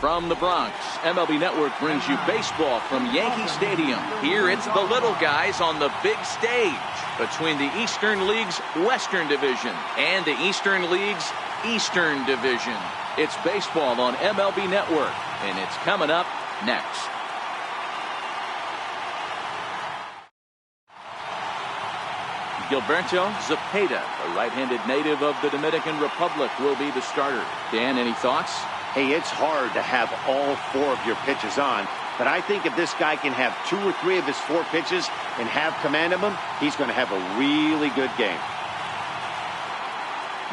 From the Bronx, MLB Network brings you baseball from Yankee Stadium. Here it's the little guys on the big stage between the Eastern League's Western Division and the Eastern League's Eastern Division. It's baseball on MLB Network, and it's coming up next. Gilberto Zepeda, a right-handed native of the Dominican Republic, will be the starter. Dan, any thoughts? Hey, it's hard to have all 4 of your pitches on, but I think if this guy can have 2 or 3 of his 4 pitches and have command of them, he's going to have a really good game.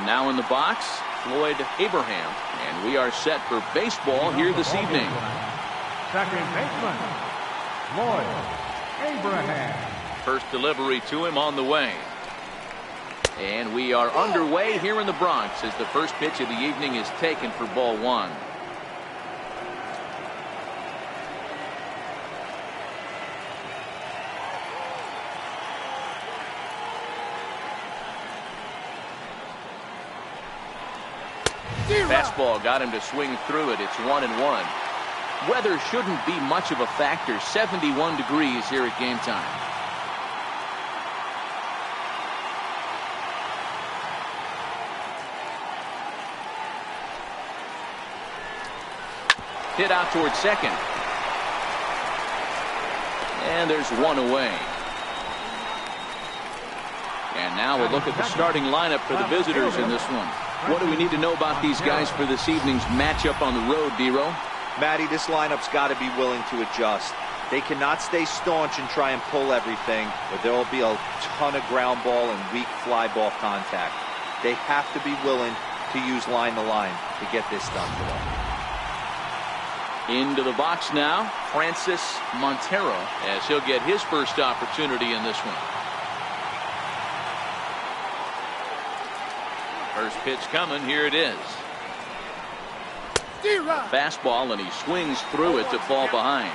Now in the box, Floyd Abraham, and we are set for baseball here this evening. Second baseman, Floyd Abraham. First delivery to him on the way. And we are underway here in the Bronx as the first pitch of the evening is taken for ball 1. Fastball got him to swing through it. It's 1-1. Weather shouldn't be much of a factor. 71 degrees here at game time. Hit out towards second. And there's 1 away. And now we'll look at the starting lineup for the visitors in this one. What do we need to know about these guys for this evening's matchup on the road, D-Row? Matty, this lineup's got to be willing to adjust. They cannot stay staunch and try and pull everything, or there will be a ton of ground ball and weak fly ball contact. They have to be willing to use line to line to get this done today. Into the box now, Francis Montero, as he'll get his first opportunity in this one. First pitch coming, here it is. Fastball, and he swings through it to fall behind.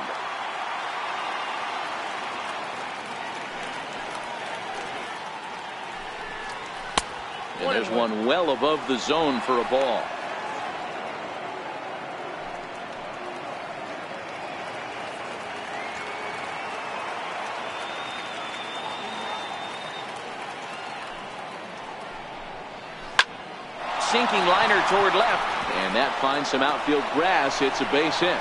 And there's one well above the zone for a ball. Sinking liner toward left, and that finds some outfield grass. It's a base hit.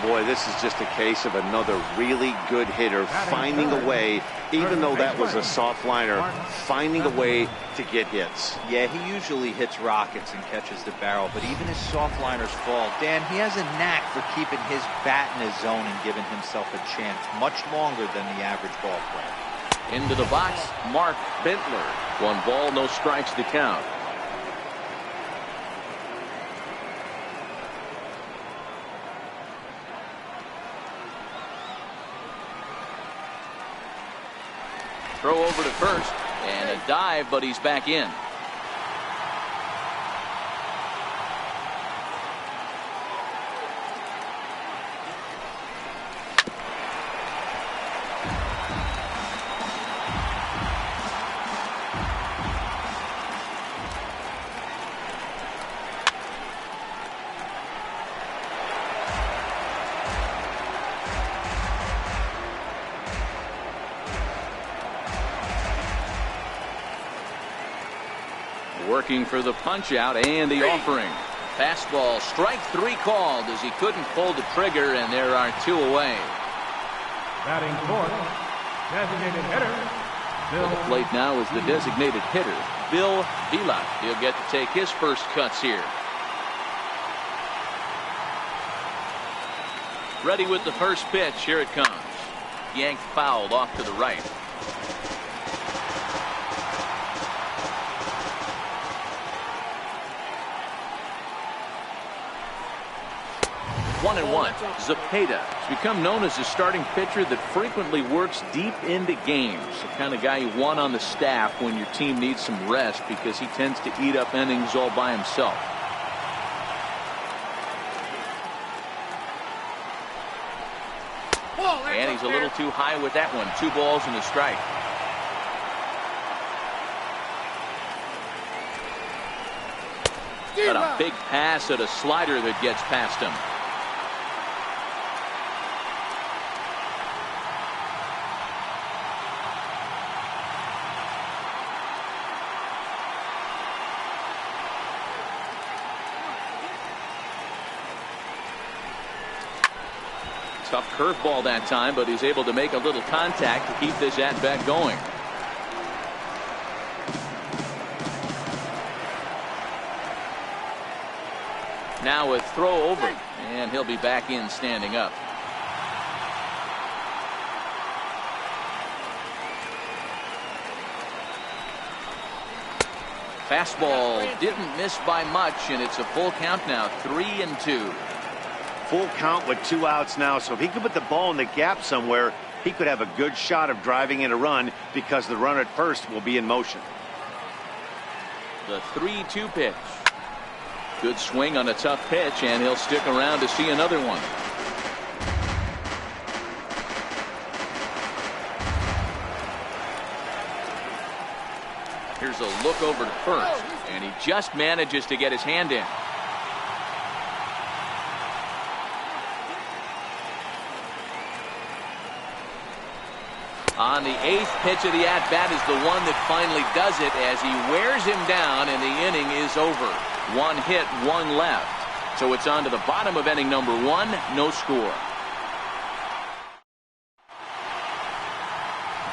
Boy, this is just a case of another really good hitter finding a way, even though that was a soft liner, finding a way to get hits. Yeah, he usually hits rockets and catches the barrel, but even his soft liners fall. Dan, he has a knack for keeping his bat in his zone and giving himself a chance much longer than the average ball player. Into the box, Mark Bentler. 1 ball, no strikes to count. Throw over to first, and a dive, but he's back in. Working for the punch out and the offering. Fastball, strike 3 called as he couldn't pull the trigger, and there are 2 away. Batting fourth, designated hitter, Bill. At the plate now is the designated hitter, Bill Vila. He'll get to take his first cuts here. Ready with the first pitch. Here it comes. Yanked fouled off to the right. 1-1. Zepeda has become known as a starting pitcher that frequently works deep into games. The kind of guy you want on the staff when your team needs some rest, because he tends to eat up innings all by himself. And he's a little too high with that one. 2 balls and a strike. But a big pass at a slider that gets past him. Tough curveball that time, but he's able to make a little contact to keep this at-bat going. Now a throw over, and he'll be back in standing up. Fastball didn't miss by much, and it's a full count now, 3-2. Full count with 2 outs now, so if he could put the ball in the gap somewhere, he could have a good shot of driving in a run because the runner at first will be in motion. The 3-2 pitch. Good swing on a tough pitch, and he'll stick around to see another one. Here's a look over to first, and he just manages to get his hand in. On the 8th pitch of the at-bat is the one that finally does it as he wears him down, and the inning is over. 1 hit, 1 left. So it's on to the bottom of inning number 1, no score.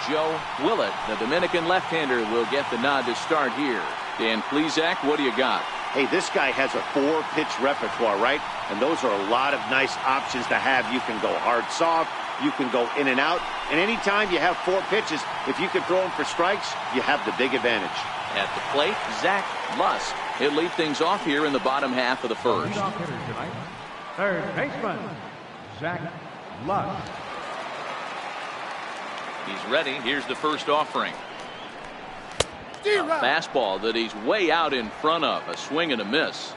Joe Willett, the Dominican left-hander, will get the nod to start here. Dan Plesac, what do you got? Hey, this guy has a 4-pitch repertoire, right? And those are a lot of nice options to have. You can go hard, soft. You can go in and out. And anytime you have 4 pitches, if you can throw them for strikes, you have the big advantage. At the plate, Zach Lusk. He'll lead things off here in the bottom half of the first. Tonight, third baseman, Zach Lusk. He's ready. Here's the first offering. A fastball that he's way out in front of. A swing and a miss.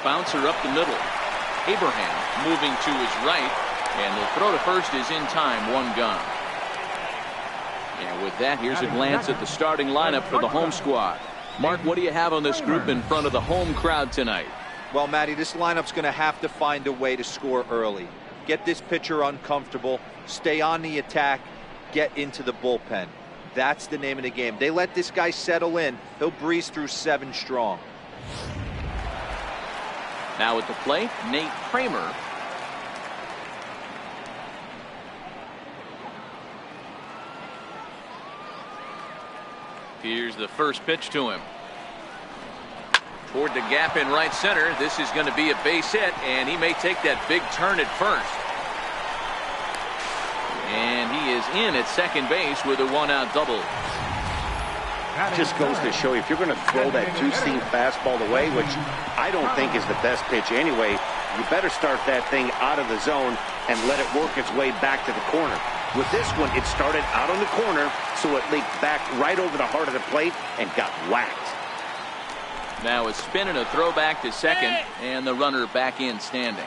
Bouncer up the middle. Abraham moving to his right, and the throw to first is in time. 1 gone. And with that, here's a glance at the starting lineup for the home squad. Mark, what do you have on this group in front of the home crowd tonight? Well, Matty, this lineup's going to have to find a way to score early. Get this pitcher uncomfortable, stay on the attack, get into the bullpen. That's the name of the game. They let this guy settle in, he'll breeze through 7 strong. Now at the plate, Nate Kramer. Here's the first pitch to him. Toward the gap in right center. This is going to be a base hit, and he may take that big turn at first. And he is in at second base with a 1-out double. Just goes to show you, if you're going to throw that 2-seam fastball away, which I don't think is the best pitch anyway, you better start that thing out of the zone and let it work its way back to the corner. With this one, it started out on the corner, so it leaked back right over the heart of the plate and got whacked. Now a spin and a throw back to second, and the runner back in standing.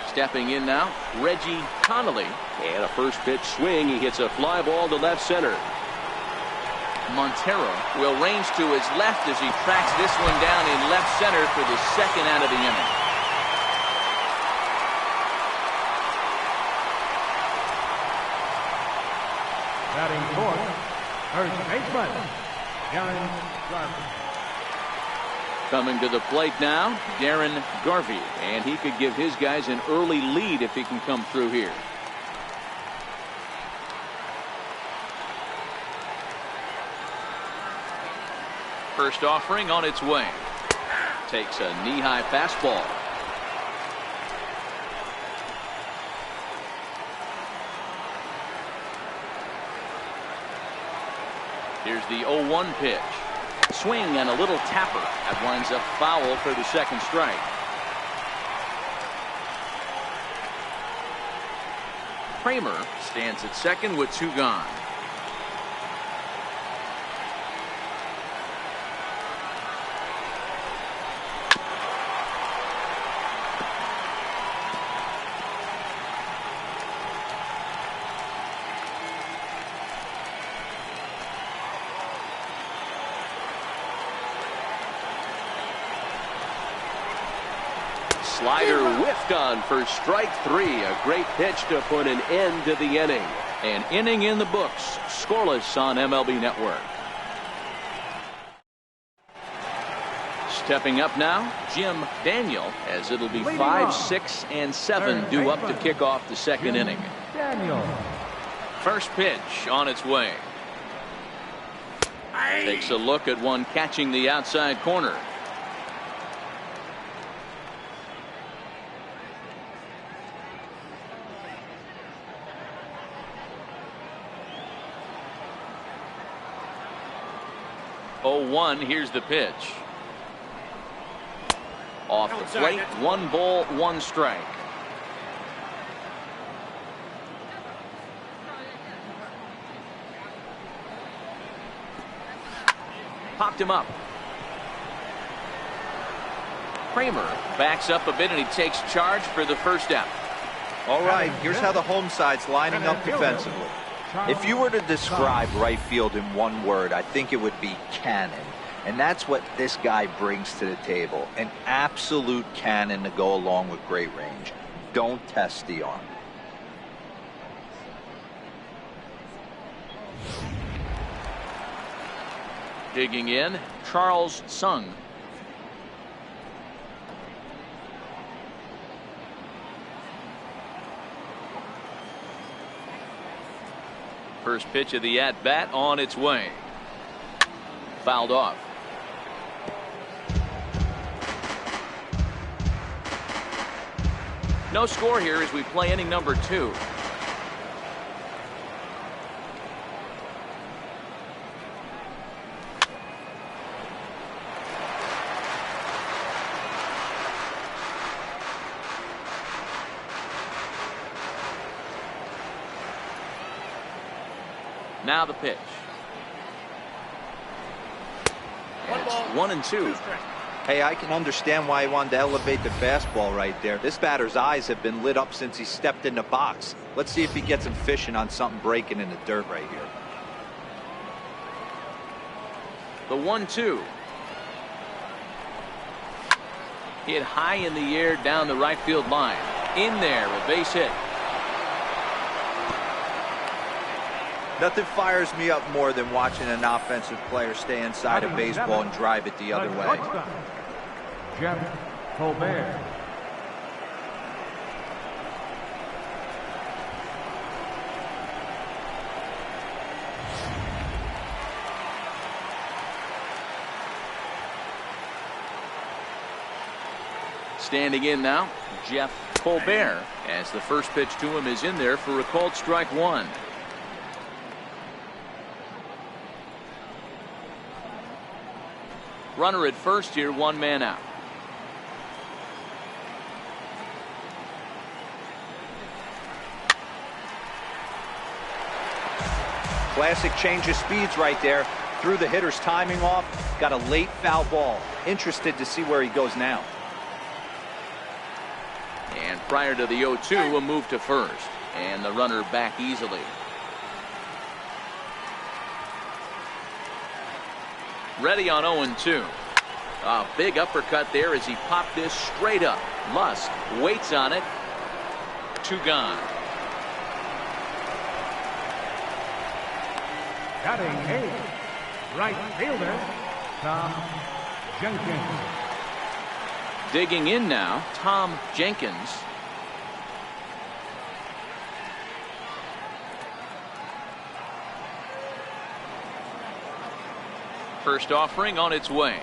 Stepping in now, Reggie Connolly. And a first pitch swing. He hits a fly ball to left center. Montero will range to his left as he tracks this one down in left center for the 2nd out of the inning. Batting fourth, first baseman, Darren Garvey. Coming to the plate now, Darren Garvey, and he could give his guys an early lead if he can come through here. First offering on its way. Takes a knee-high fastball. Here's the 0-1 pitch. Swing and a little tapper. That winds up foul for the 2nd strike. Kramer stands at second with 2 gone. Slider whiffed on for strike 3. A great pitch to put an end to the inning. An inning in the books. Scoreless on MLB Network. Stepping up now, Jim Daniel, as it'll be 5, 6, and 7 due up to kick off the second inning. Daniel. First pitch on its way. Takes a look at one catching the outside corner. Oh, 1, here's the pitch. Off the plate, 1 ball, 1 strike. Popped him up. Kramer backs up a bit and he takes charge for the first out. All right, here's how the home side's lining up defensively. If you were to describe right field in one word, I think it would be cannon. And that's what this guy brings to the table. An absolute cannon to go along with great range. Don't test the arm. Digging in, Charles Sung. First pitch of the at-bat on its way. Fouled off. No score here as we play inning number 2. Now the pitch. It's 1-2. Hey, I can understand why he wanted to elevate the fastball right there. This batter's eyes have been lit up since he stepped in the box. Let's see if he gets him fishing on something breaking in the dirt right here. The 1-2. Hit high in the air down the right field line. In there, a base hit. Nothing fires me up more than watching an offensive player stay inside a baseball and drive it the other way. Jeff Colbert. Standing in now, Jeff Colbert, as the first pitch to him is in there for a called strike 1. Runner at first here, 1 man out. Classic change of speeds right there. Threw the hitter's timing off. Got a late foul ball. Interested to see where he goes now. And prior to the 0-2, a move to first. And the runner back easily. Ready on 0-2. A big uppercut there as he popped this straight up. Lusk waits on it. 2 gone. Batting 8, right fielder, Tom Jenkins. Digging in now, Tom Jenkins. First offering on its way.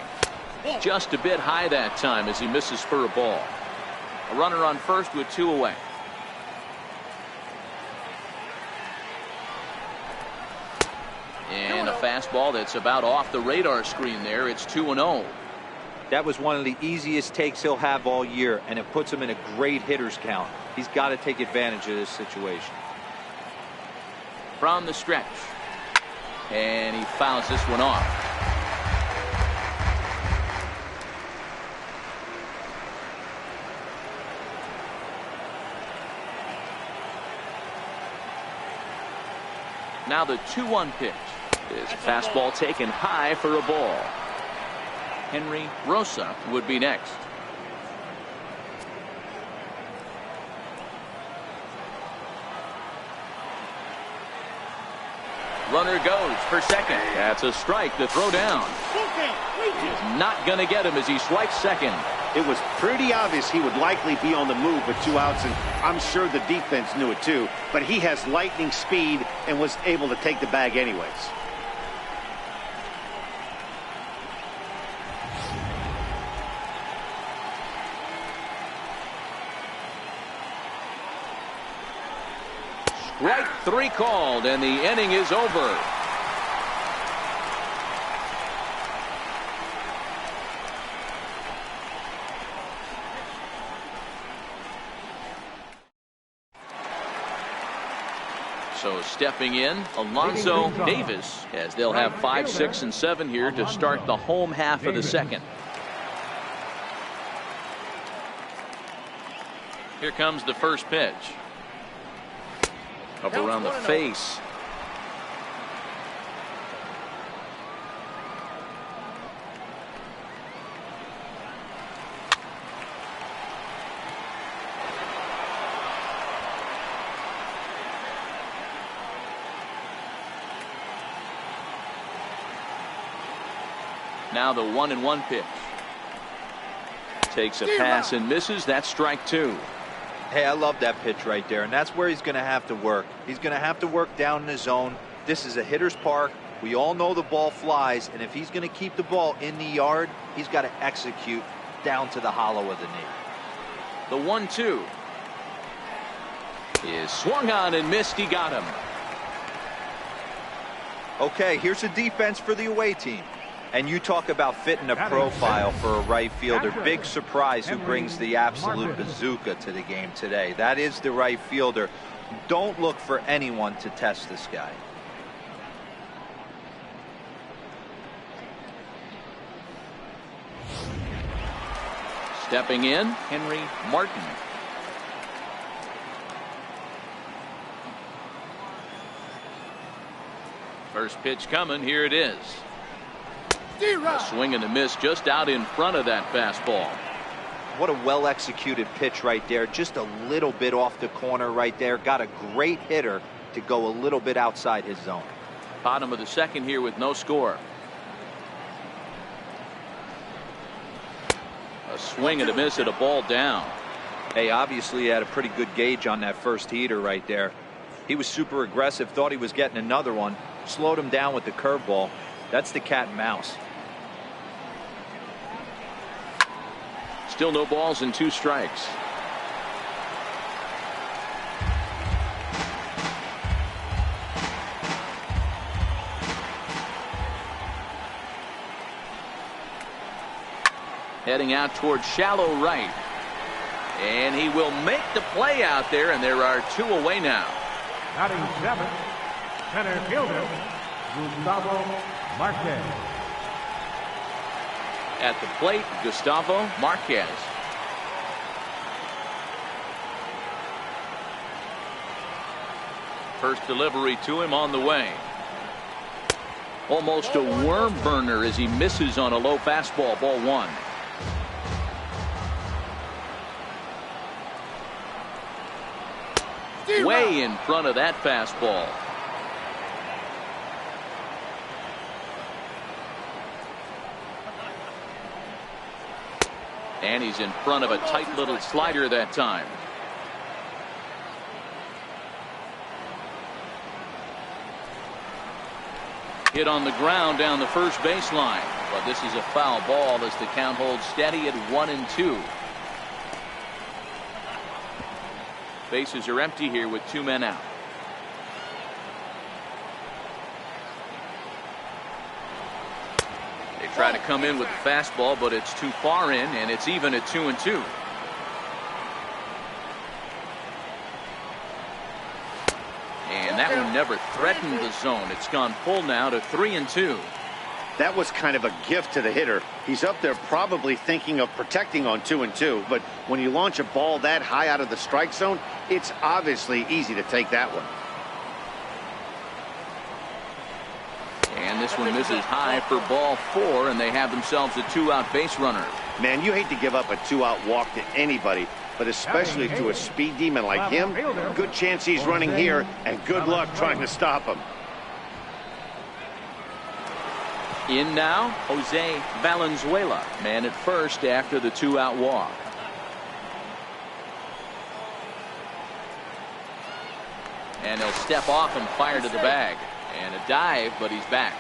Just a bit high that time as he misses for a ball. A runner on first with 2 away. And a fastball that's about off the radar screen there. It's 2-0. That was one of the easiest takes he'll have all year, and it puts him in a great hitter's count. He's got to take advantage of this situation. From the stretch. And he fouls this one off. Now the 2-1 pitch. This fastball taken high for a ball. Henry Rosa would be next. Runner goes for second. That's a strike to throw down. He's not going to get him as he swipes second. It was pretty obvious he would likely be on the move with 2 outs, and I'm sure the defense knew it too. But he has lightning speed and was able to take the bag anyways. Strike 3 called, and the inning is over. So stepping in, Alonzo Davis, as they'll have 5, 6, and 7 here to start the home half of the second. Here comes the first pitch. Up around the face. Now the 1-1 pitch. Takes a pass and misses. That's strike 2. Hey, I love that pitch right there, and that's where he's going to have to work. He's going to have to work down in the zone. This is a hitter's park. We all know the ball flies, and if he's going to keep the ball in the yard, he's got to execute down to the hollow of the knee. The 1-2 is swung on and missed. He got him. Okay, here's a defense for the away team. And you talk about fitting a profile for a right fielder. Big surprise who brings the absolute bazooka to the game today. That is the right fielder. Don't look for anyone to test this guy. Stepping in, Henry Martin. First pitch coming. Here it is. A swing and a miss just out in front of that fastball. What a well-executed pitch right there. Just a little bit off the corner right there. Got a great hitter to go a little bit outside his zone. Bottom of the second here with no score. A swing and a miss at a ball down. Hey, obviously he had a pretty good gauge on that first heater right there. He was super aggressive, thought he was getting another one, slowed him down with the curveball. That's the cat and mouse. Still no balls and 2 strikes. Heading out towards shallow right. And he will make the play out there, and there are 2 away now. Batting 7, center fielder, Gustavo Marquez. At the plate, Gustavo Marquez. First delivery to him on the way. Almost a worm burner as he misses on a low fastball. Ball 1. Way in front of that fastball. And he's in front of a tight little slider that time. Hit on the ground down the first baseline. But this is a foul ball as the count holds steady at 1-2. Bases are empty here with 2 men out. They try to come in with the fastball, but it's too far in, and it's even at 2-2. And that one never threatened the zone. It's gone full now to 3-2. That was kind of a gift to the hitter. He's up there probably thinking of protecting on 2-2, but when you launch a ball that high out of the strike zone, it's obviously easy to take that one. And this one misses high for ball 4, and they have themselves a 2-out base runner. Man, you hate to give up a 2-out walk to anybody, but especially to a speed demon like him. Good chance he's running here, and good luck trying to stop him. In now, Jose Valenzuela, man at first after the 2-out walk. And he'll step off and fire to the bag. And a dive, but he's back.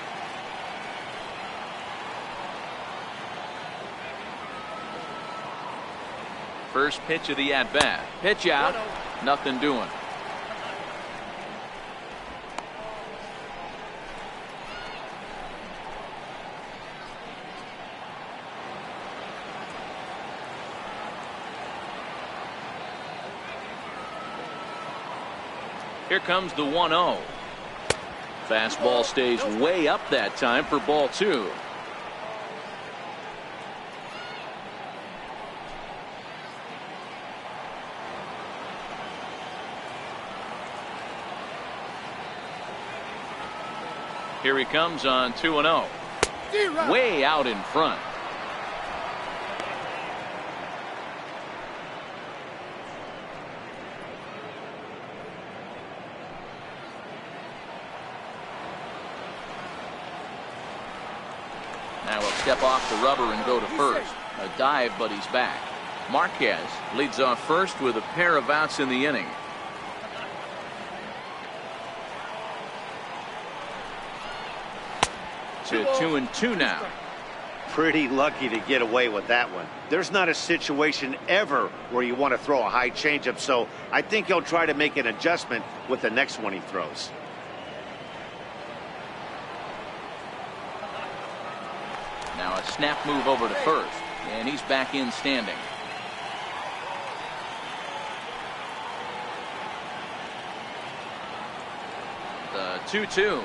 First pitch of the at-bat. Pitch out. Nothing doing. Here comes the 1-0. Fastball stays way up that time for ball 2. Here he comes on 2-0. Way out in front. Now he'll step off the rubber and go to first. A dive, but he's back. Marquez leads off first with a pair of outs in the inning. To 2-2 now. Pretty lucky to get away with that one. There's not a situation ever where you want to throw a high changeup, so I think he'll try to make an adjustment with the next one he throws. Now a snap move over to first, and he's back in standing. The 2-2.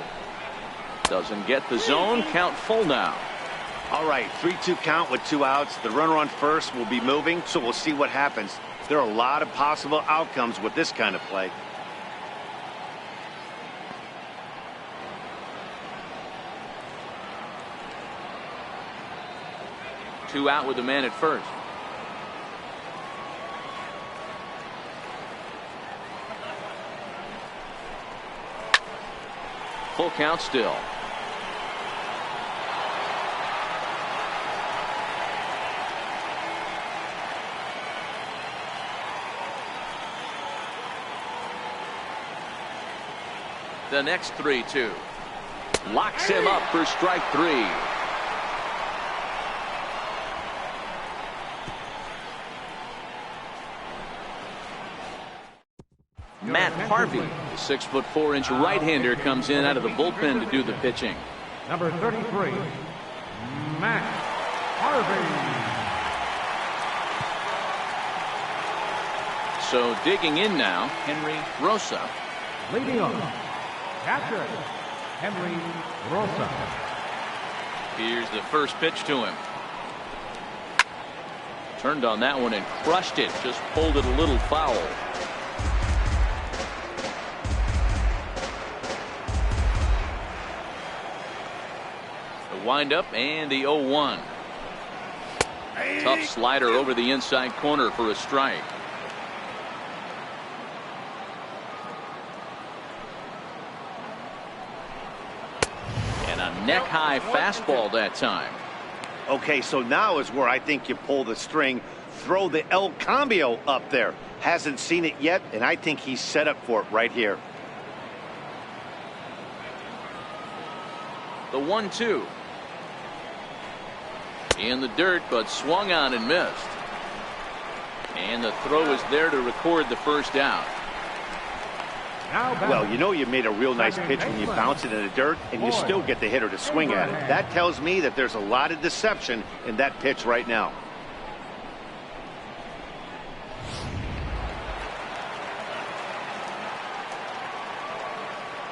Doesn't get the zone. Count full now. All right, 3-2 count with 2 outs. The runner on first will be moving, so we'll see what happens. There are a lot of possible outcomes with this kind of play. Two out with the man at first. Full count still. The next 3-2. Locks him up for strike 3. Matt Harvey, the 6'4" right-hander, comes in out of the bullpen to do the pitching. Number 33, Matt Harvey. So digging in now, Henry Rosa. Leading off, catcher, Henry Rosa. Here's the first pitch to him. Turned on that one and crushed it. Just pulled it a little foul. The windup and the 0-1. Tough slider over the inside corner for a strike. Neck-high fastball that time. Okay, so now is where I think you pull the string. Throw the El Cambio up there. Hasn't seen it yet, and I think he's set up for it right here. The 1-2. In the dirt, but swung on and missed. And the throw is there to record the first down. Well, you know you made a real nice pitch when you bounce it in the dirt and you still get the hitter to swing at it. That tells me that there's a lot of deception in that pitch right now.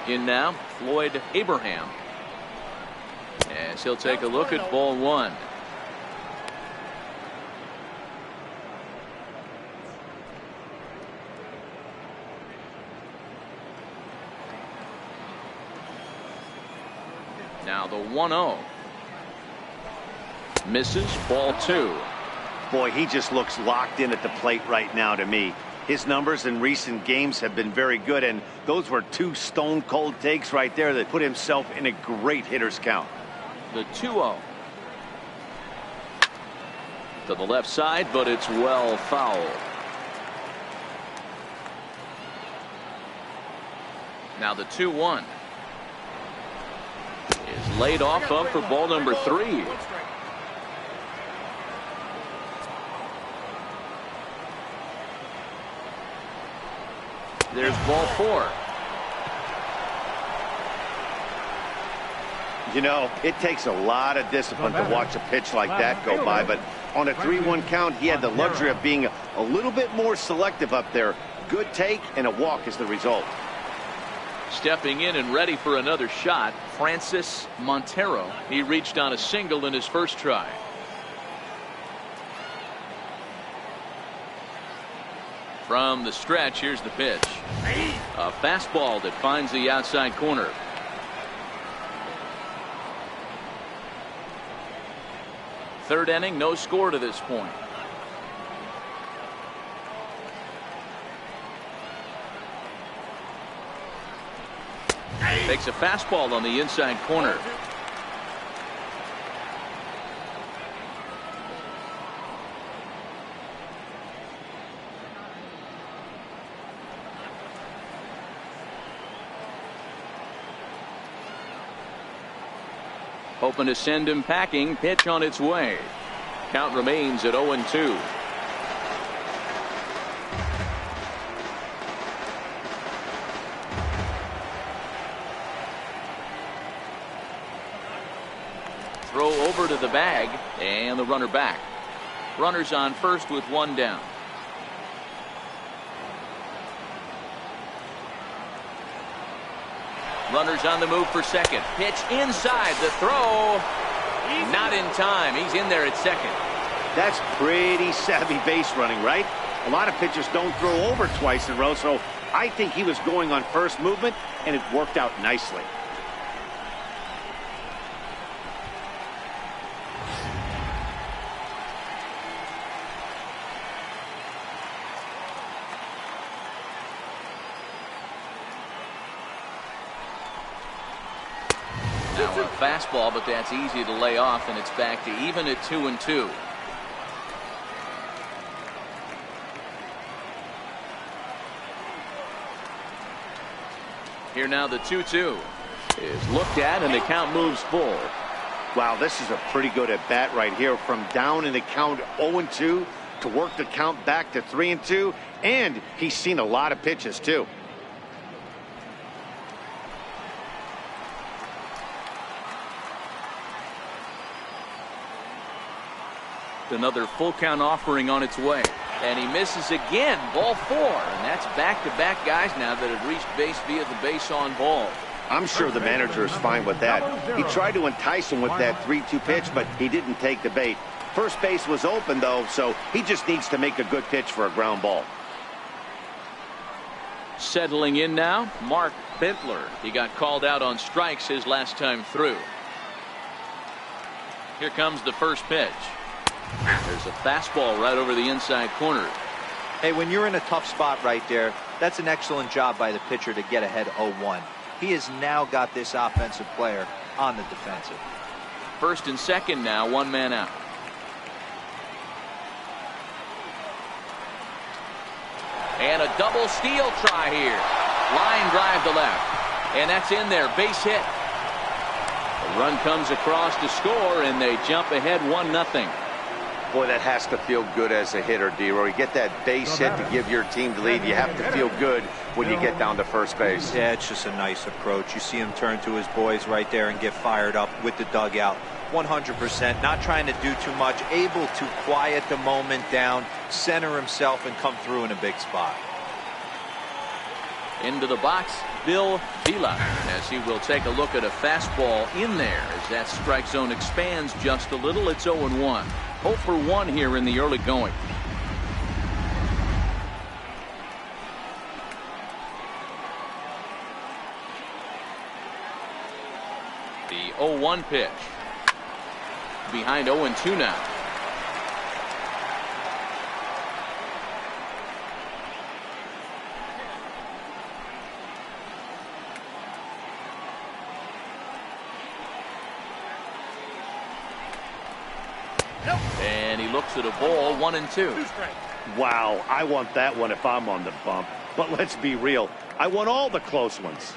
In now, Floyd Abraham. As he'll take a look at ball 1. Now the 1-0. Misses, ball 2. Boy, he just looks locked in at the plate right now to me. His numbers in recent games have been very good, and those were 2 stone-cold takes right there that put himself in a great hitter's count. The 2-0. To the left side, but it's well fouled. Now the 2-1 is laid off up for ball number 3. There's ball 4. You know, it takes a lot of discipline to watch a pitch like that go by, but on a 3-1 count, he had the luxury of being a little bit more selective up there. Good take and a walk is the result. Stepping in and ready for another shot, Francis Montero. He reached on a single in his first try. From the stretch, here's the pitch. A fastball that finds the outside corner. Third inning, no score to this point. Takes a fastball on the inside corner. Hoping to send him packing. Pitch on its way. Count remains at 0-2. Throw over to the bag and the runner back. Runners on first with one down. Runners on the move for second. Pitch inside. The throw. Not in time. He's in there at second. That's pretty savvy base running, right? A lot of pitchers don't throw over twice in a row, so I think he was going on first movement, and it worked out nicely. Now a fastball, but that's easy to lay off, and it's back to even at 2-2. Here now the 2-2 is looked at, and the count moves full. Wow, this is a pretty good at bat right here. From down in the count 0-2 to work the count back to 3-2, and he's seen a lot of pitches too. Another full count offering on its way, and he misses again. Ball 4, and that's back-to-back guys now that have reached base via the base on ball. I'm sure the manager is fine with that. He tried to entice him with that 3-2 pitch, but he didn't take the bait. First base was open though, so he just needs to make a good pitch for a ground ball. Settling in now, Mark Bentler. He got called out on strikes his last time through. Here comes the first pitch. There's a fastball right over the inside corner. Hey, when you're in a tough spot right there, that's an excellent job by the pitcher to get ahead 0-1. He has now got this offensive player on the defensive. First and second now, one man out. And a double steal try here. Line drive to left. And that's in there. Base hit. The run comes across to score, and they jump ahead 1-0. Boy, that has to feel good as a hitter, D-Roy. You get that base hit to give your team the lead. You have to feel good when you get down to first base. Yeah, it's just a nice approach. You see him turn to his boys right there and get fired up with the dugout. 100%, not trying to do too much, able to quiet the moment down, center himself, and come through in a big spot. Into the box, Bill Vila, as he will take a look at a fastball in there as that strike zone expands just a little. It's 0-1. 0 for 1 here in the early going. The 0-1 pitch. Behind 0-2 now. And he looks at a ball, 1-2. Wow, I want that one if I'm on the bump. But let's be real, I want all the close ones.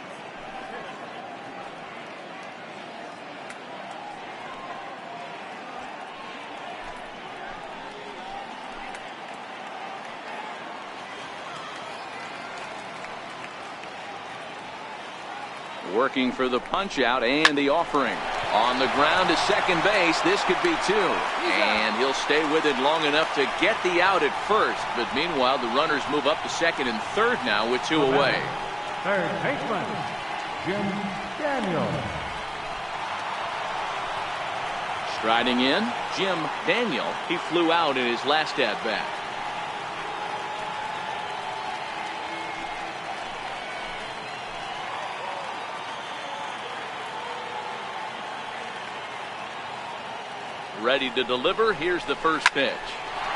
Working for the punch out and the offering. On the ground to second base. This could be 2. And he'll stay with it long enough to get the out at first. But meanwhile, the runners move up to second and third now with 2 away. Third baseman, Jim Daniels. Striding in, Jim Daniel. He flew out in his last at-bat. Ready to deliver. Here's the first pitch.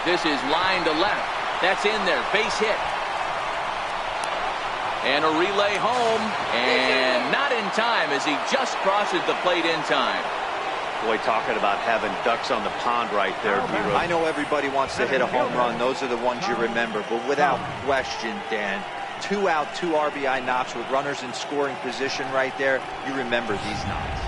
This is line to left. That's in there. Base hit. And a relay home. And not in time as he just crosses the plate in time. Boy, talking about having ducks on the pond right there, D-Rose. I know everybody wants to hit a home run. Those are the ones you remember. But without question, Dan, 2 out, 2 RBI knocks with runners in scoring position right there. You remember these knocks.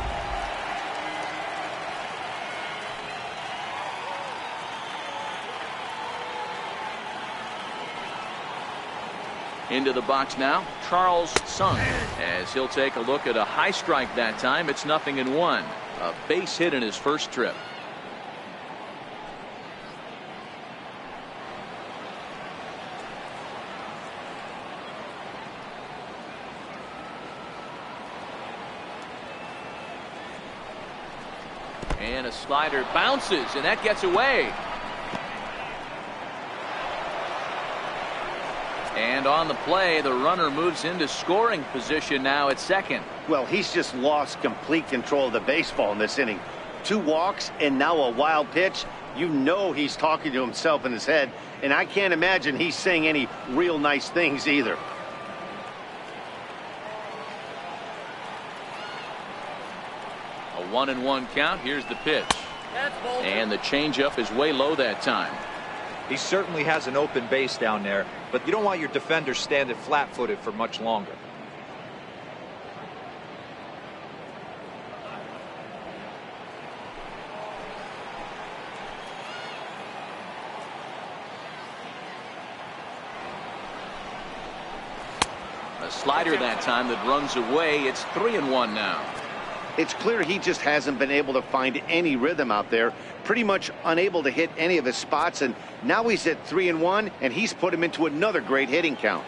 Into the box now, Charles Sung, as he'll take a look at a high strike that time. It's 0-1. A base hit in his first trip. And a slider bounces, and that gets away. And on the play, the runner moves into scoring position now at second. Well, he's just lost complete control of the baseball in this inning. 2 walks and now a wild pitch. You know he's talking to himself in his head, and I can't imagine he's saying any real nice things either. A 1-1 count. Here's the pitch. And the changeup is way low that time. He certainly has an open base down there, but you don't want your defender standing flat-footed for much longer. A slider that time that runs away. It's 3-1 now. It's clear he just hasn't been able to find any rhythm out there. Pretty much unable to hit any of his spots, and now he's at 3-1, and he's put him into another great hitting count.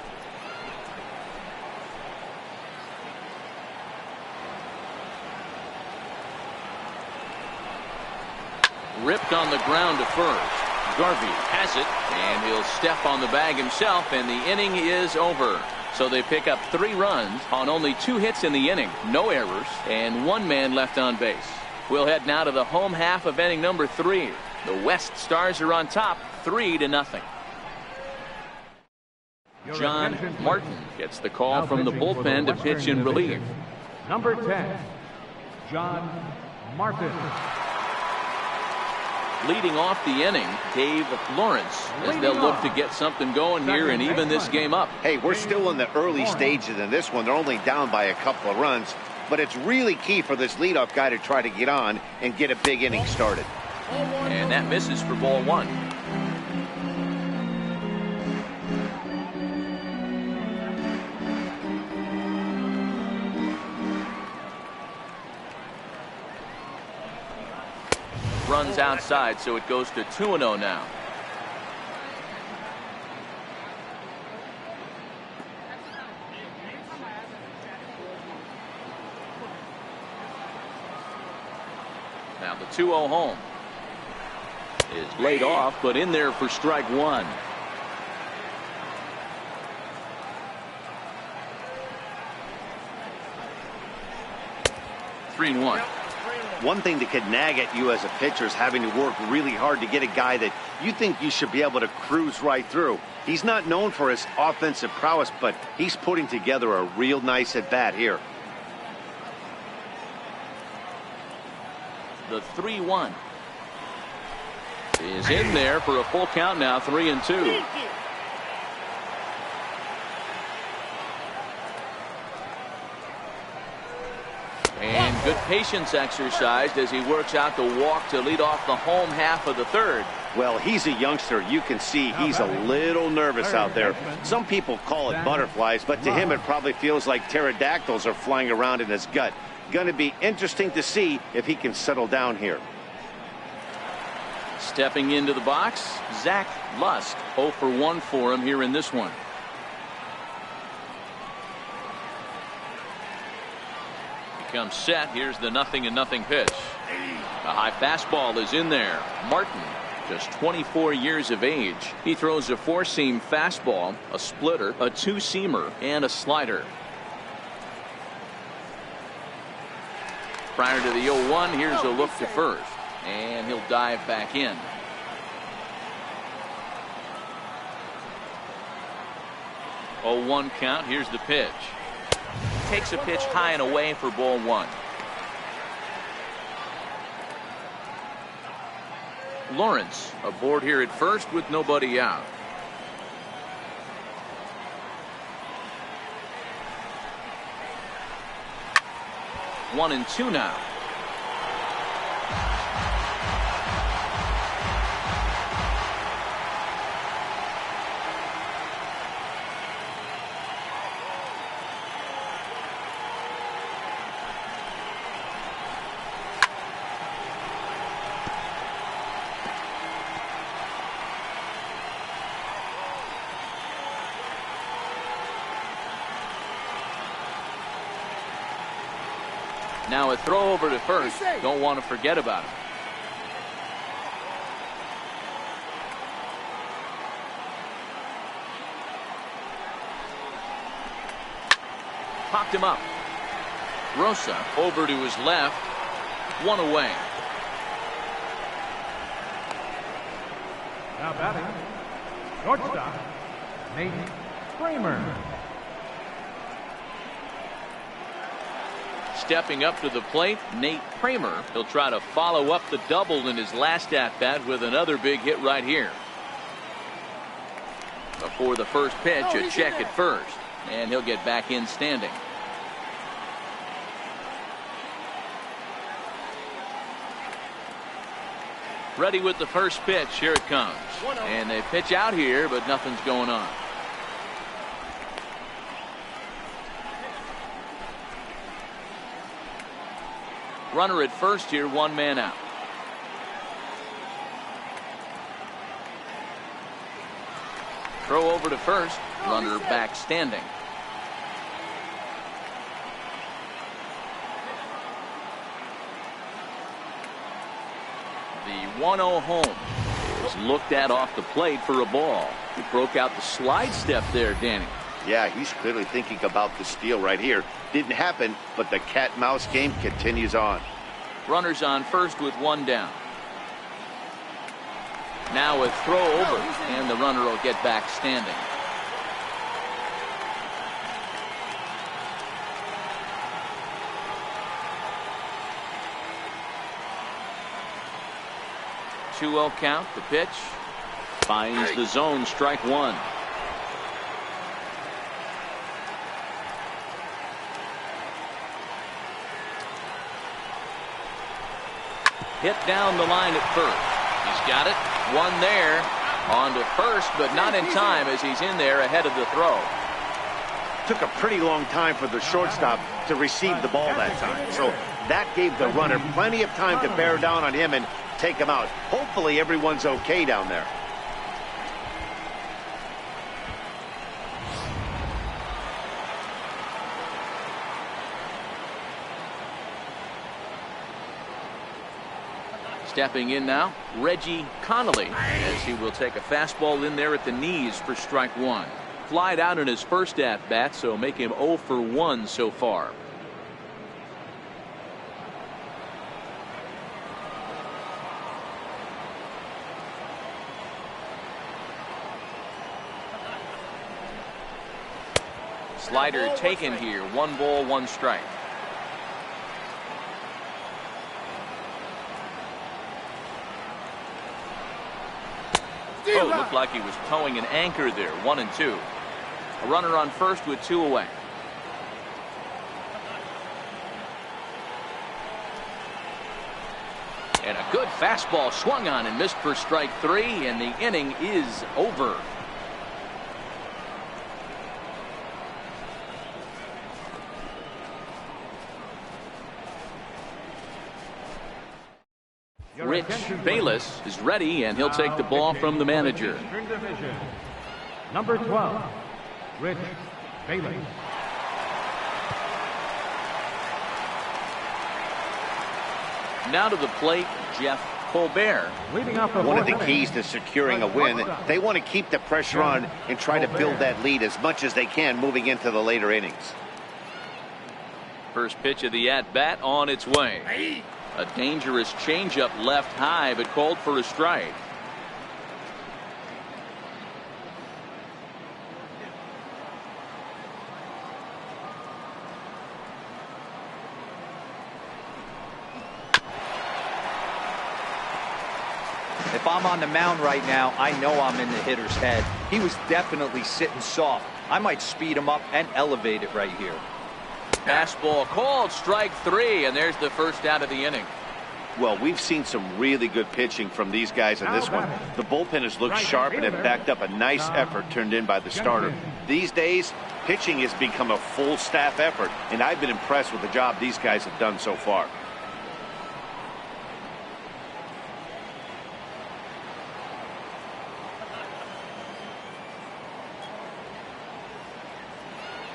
Ripped on the ground to first. Garvey has it, and he'll step on the bag himself, and the inning is over. So they pick up 3 runs on only 2 hits in the inning, no errors, and 1 man left on base. We'll head now to the home half of inning number 3. The West Stars are on top, 3-0. John Martin gets the call from the bullpen to pitch in relief. Number 10, John Martin. Leading off the inning, Dave Lawrence, as they'll look to get something going here and even this game up. Hey, we're still in the early stages in this one. They're only down by a couple of runs, but it's really key for this leadoff guy to try to get on and get a big inning started. And that misses for ball 1. Runs outside, so it goes to 2-0 now. Now the 2-0 home is laid off, but in there for strike 1. Three and one. One thing that could nag at you as a pitcher is having to work really hard to get a guy that you think you should be able to cruise right through. He's not known for his offensive prowess, but he's putting together a real nice at-bat here. The 3-1. is in there for a full count now, 3-2. And good patience exercised as he works out the walk to lead off the home half of the third. Well, he's a youngster. You can see he's a little nervous out there. Some people call it butterflies, but to him it probably feels like pterodactyls are flying around in his gut. Going to be interesting to see if he can settle down here. Stepping into the box, Zach Lusk. 0 for 1 for him here in this one. Comes set. Here's the 0-0 pitch. A high fastball is in there. Martin, just 24 years of age. He throws a 4-seam fastball, a splitter, a 2-seamer, and a slider. Prior to the 0-1, here's a look to first, and he'll dive back in. Oh, 1 count. Here's the pitch. Takes a pitch high and away for ball 1. Lawrence aboard here at first with nobody out. One and 2 now. Now a throw over to first. Don't want to forget about it. Popped him up. Rosa over to his left. 1 away. Now batting, shortstop, Nate Kramer. Stepping up to the plate, Nate Kramer. He'll try to follow up the double in his last at-bat with another big hit right here. Before the first pitch, a check at first, and he'll get back in standing. Ready with the first pitch. Here it comes. And they pitch out here, but nothing's going on. Runner at first here, 1 man out. Throw over to first. Runner back standing. The 1-0 home is looked at off the plate for a ball. He broke out the slide step there, Danny. Yeah, he's clearly thinking about the steal right here. Didn't happen, but the cat-mouse game continues on. Runners on first with 1 down. Now a throw over, and the runner will get back standing. Two-0 count. The pitch finds the zone. Strike 1. Hit down the line at first. He's got it. 1 there. On to first, but not in time as he's in there ahead of the throw. Took a pretty long time for the shortstop to receive the ball that time. So that gave the runner plenty of time to bear down on him and take him out. Hopefully everyone's okay down there. Stepping in now, Reggie Connolly, as he will take a fastball in there at the knees for strike 1. Flied out in his first at-bat, so make him 0 for 1 so far. Slider taken here. 1 ball, 1 strike. Oh, looked like he was towing an anchor there. 1-2. A runner on first with 2 away. And a good fastball swung on and missed for strike 3, and the inning is over. Rich Bayless is ready, and he'll take the ball from the manager. Number 12, Rich Bayless. Now to the plate, Jeff Colbert. One of the keys to securing a win, they want to keep the pressure on and try to build that lead as much as they can moving into the later innings. First pitch of the at-bat on its way. A dangerous changeup left high, but called for a strike. If I'm on the mound right now, I know I'm in the hitter's head. He was definitely sitting soft. I might speed him up and elevate it right here. Fastball called, strike 3, and there's the first out of the inning. Well, we've seen some really good pitching from these guys in this one. The bullpen has looked sharp and have backed up a nice effort turned in by the starter. These days, pitching has become a full staff effort, and I've been impressed with the job these guys have done so far.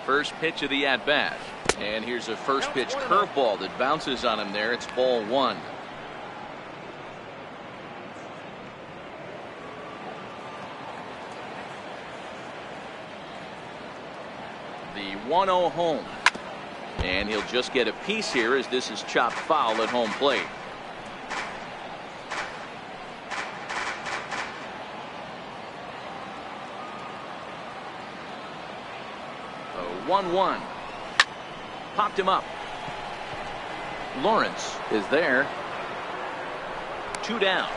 First pitch of the at-bat. And here's a first pitch curveball that bounces on him there. It's ball 1. The 1-0 home. And he'll just get a piece here as this is chopped foul at home plate. A 1-1. Popped him up. Lawrence is there. 2 down.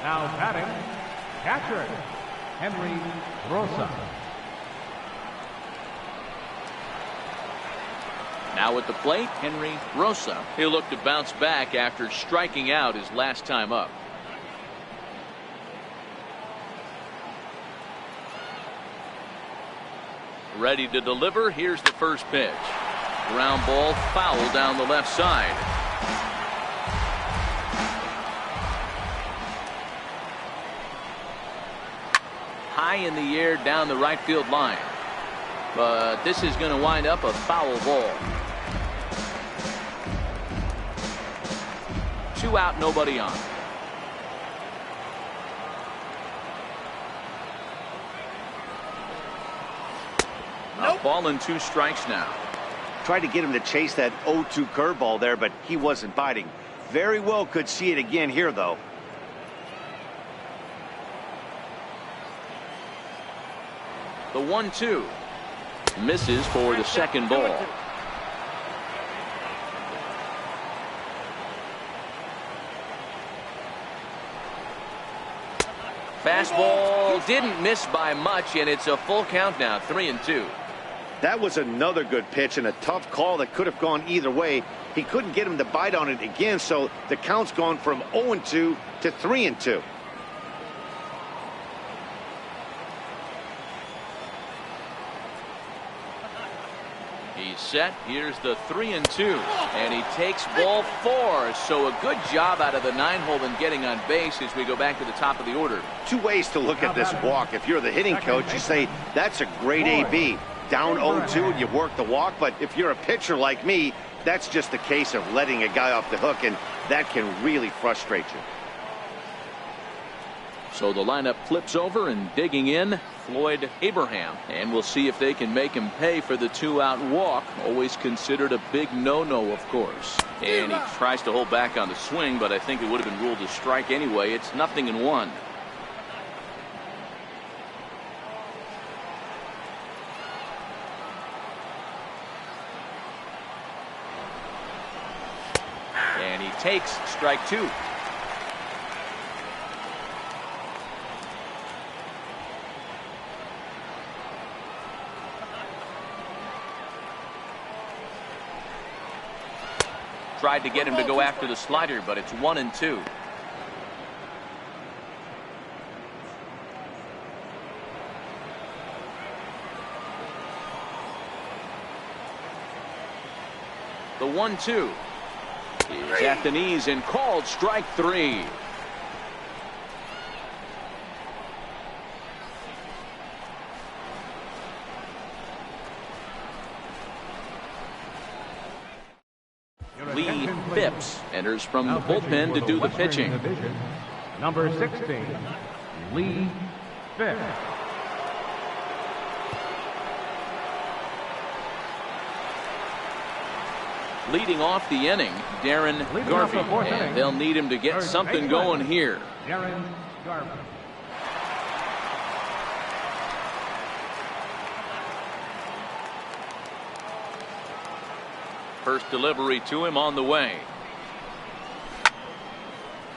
Now batting, catcher, Henry Rosa. Now at the plate, Henry Rosa. He'll look to bounce back after striking out his last time up. Ready to deliver. Here's the first pitch. Ground ball foul down the left side. High in the air down the right field line. But this is going to wind up a foul ball. 2 out, nobody on. A ball and 2 strikes now. Tried to get him to chase that 0-2 curveball there, but he wasn't biting. Very well could see it again here, though. The 1-2 misses for the second ball. Fastball didn't miss by much, and it's a full count now, 3-2. That was another good pitch and a tough call that could have gone either way. He couldn't get him to bite on it again, so the count's gone from 0-2 to 3-2. He's set. Here's the 3-2, and he takes ball 4. So a good job out of the 9-hole in getting on base as we go back to the top of the order. 2 ways to look at this walk. If you're the hitting coach, you say that's a great AB. Down 0-2 and you work the walk, but if you're a pitcher like me, that's just a case of letting a guy off the hook, and that can really frustrate you. So the lineup flips over, and digging in, Floyd Abraham. And we'll see if they can make him pay for the 2-out walk. Always considered a big no-no, of course. And he tries to hold back on the swing, but I think it would have been ruled a strike anyway. It's 0-1. And he takes strike 2. Tried to get him to go after the slider, but it's 1-2. The 1-2 is at the knees and called strike 3. Lee Phipps enters from the bullpen to do the pitching. Number 16, Lee Phipps. Leading off the inning, Darren Garvey, and they'll need him to get something going here. Darren Garvey. First delivery to him on the way.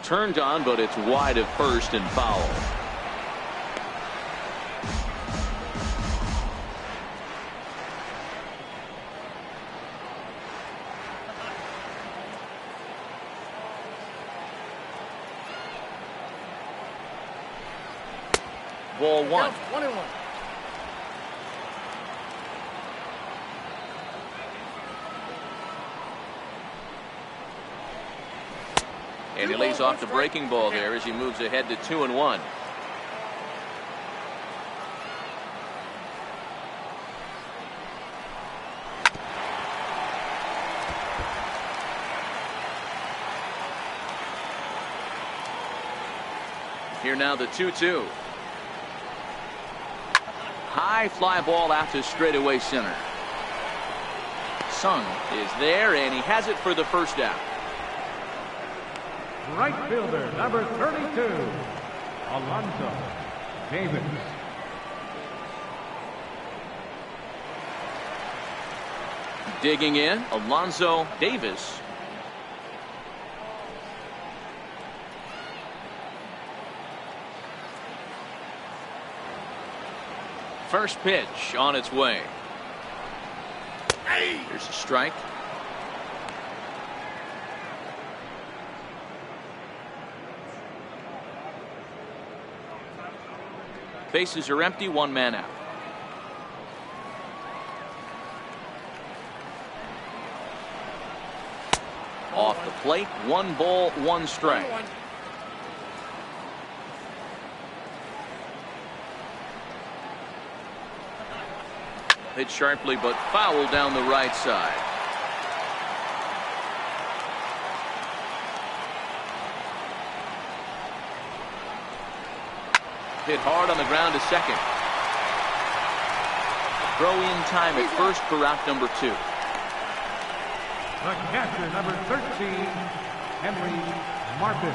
Turned on, but it's wide of first and foul. Ball 1. 1-1. And he lays off the breaking ball there as he moves ahead to 2-1. Here now the 2-2. High fly ball out to straightaway center. Sung is there, and he has it for the first out. Right fielder, number 32, Alonzo Davis. Digging in, Alonzo Davis. First pitch on its way. Here's a strike. Bases are empty, one man out. Off the plate, 1 ball, 1 strike. Hit sharply, but foul down the right side. Hit hard on the ground to second. Throw in time at first for out number 2. The catcher, number 13, Henry Martin.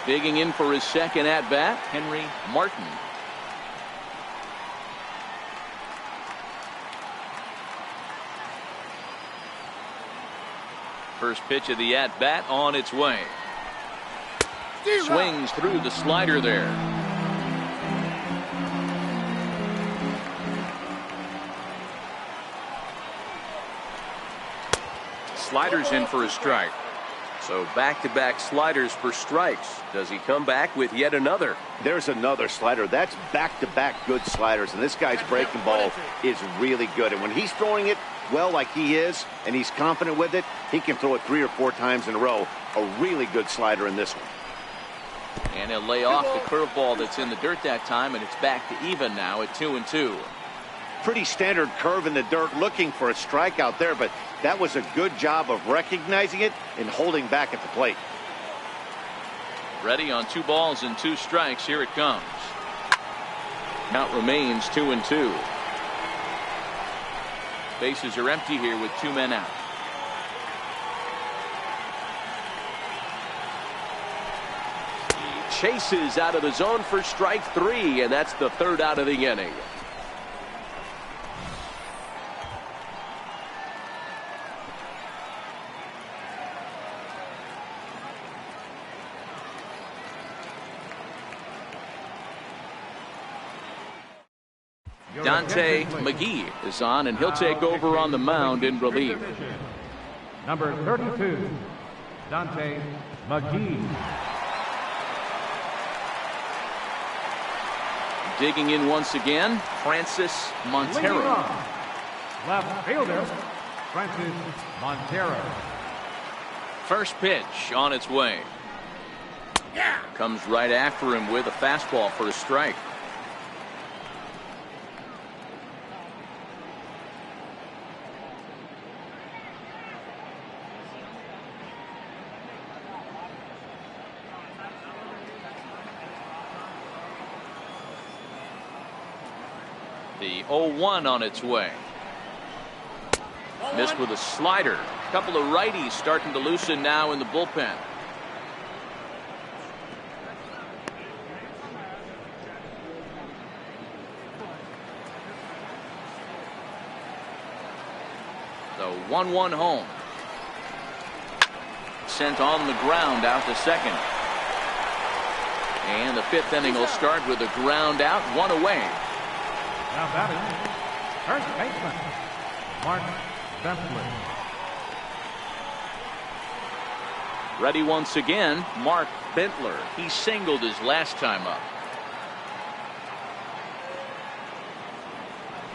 Digging in for his second at bat, Henry Martin. First pitch of the at bat on its way. Swings through the slider there. Sliders in for a strike. So back-to-back sliders for strikes. Does he come back with yet another? There's another slider. That's back-to-back good sliders, and this guy's breaking ball is really good. And when he's throwing it well like he is, and he's confident with it, he can throw it 3 or 4 times in a row. A really good slider in this one. And he'll lay off the curveball that's in the dirt that time, and it's back to even now at 2-2. Pretty standard curve in the dirt, looking for a strikeout there, but that was a good job of recognizing it and holding back at the plate. Ready on 2 balls and 2 strikes. Here it comes. Count remains 2-2. Bases are empty here with 2 men out. He chases out of the zone for strike 3, and that's the 3rd out of the inning. Dante McGee is on, and he'll take over on the mound in relief. Number 32, Dante McGee. Digging in once again, Francis Montero. Left fielder, Francis Montero. First pitch on its way. Comes right after him with a fastball for a strike. The 0-1 on its way. Missed with a slider. A couple of righties starting to loosen now in the bullpen. The 1-1 home. Sent on the ground out to second. And the fifth inning will start with a ground out, one away. Now batting, first baseman, Mark Bentler. Ready once again, Mark Bentler. He singled his last time up.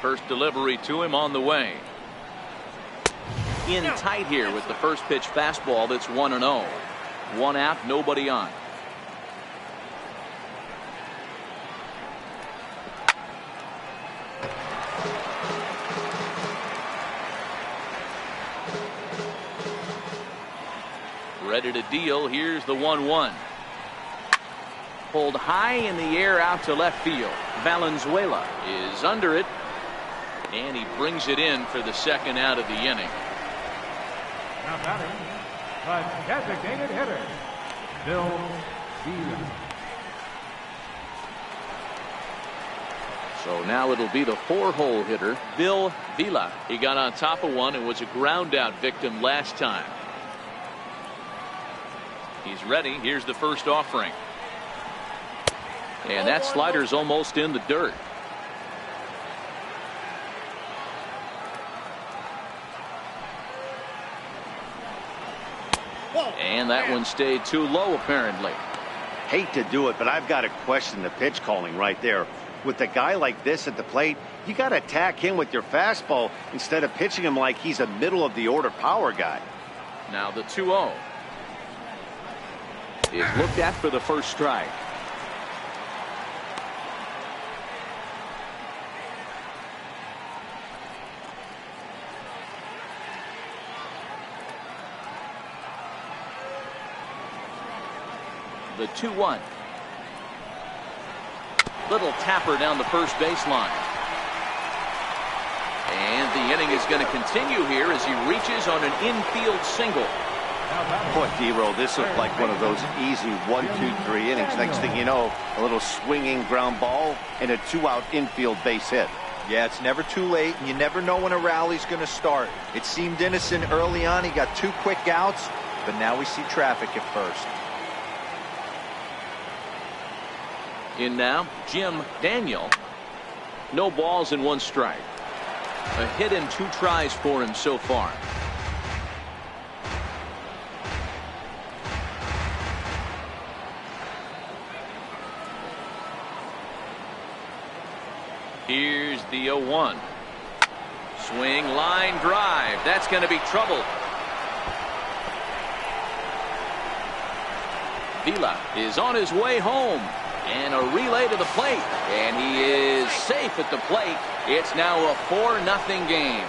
First delivery to him on the way. In tight here with the first pitch fastball that's 1-0. One out, nobody on. Ready to deal. Here's the 1-1. Pulled high in the air out to left field. Valenzuela is under it. And he brings it in for the second out of the inning. Now batting, the designated hitter, Bill Vila. So now it'll be the 4-hole hitter, Bill Vila. He got on top of one and was a ground out victim last time. He's ready. Here's the first offering. And that slider's almost in the dirt. And that one stayed too low, apparently. Hate to do it, but I've got to question the pitch calling right there. With a guy like this at the plate, you got to attack him with your fastball instead of pitching him like he's a middle of the order power guy. Now the 2-0 is looked at for the first strike. The 2-1. Little tapper down the first baseline. And the inning is going to continue here as he reaches on an infield single. Boy, D-Roll, this looked like one of those easy 1, 2, 3 innings. Next thing you know, a little swinging ground ball and a 2-out infield base hit. Yeah, it's never too late, and you never know when a rally's going to start. It seemed innocent early on. He got 2 quick outs, but now we see traffic at first. In now, Jim Daniel. No balls and 1 strike. A hit and 2 tries for him so far. Here's the 0-1. Swing, line drive. That's going to be trouble. Vila is on his way home. And a relay to the plate. And he is safe at the plate. It's now a 4-0 game.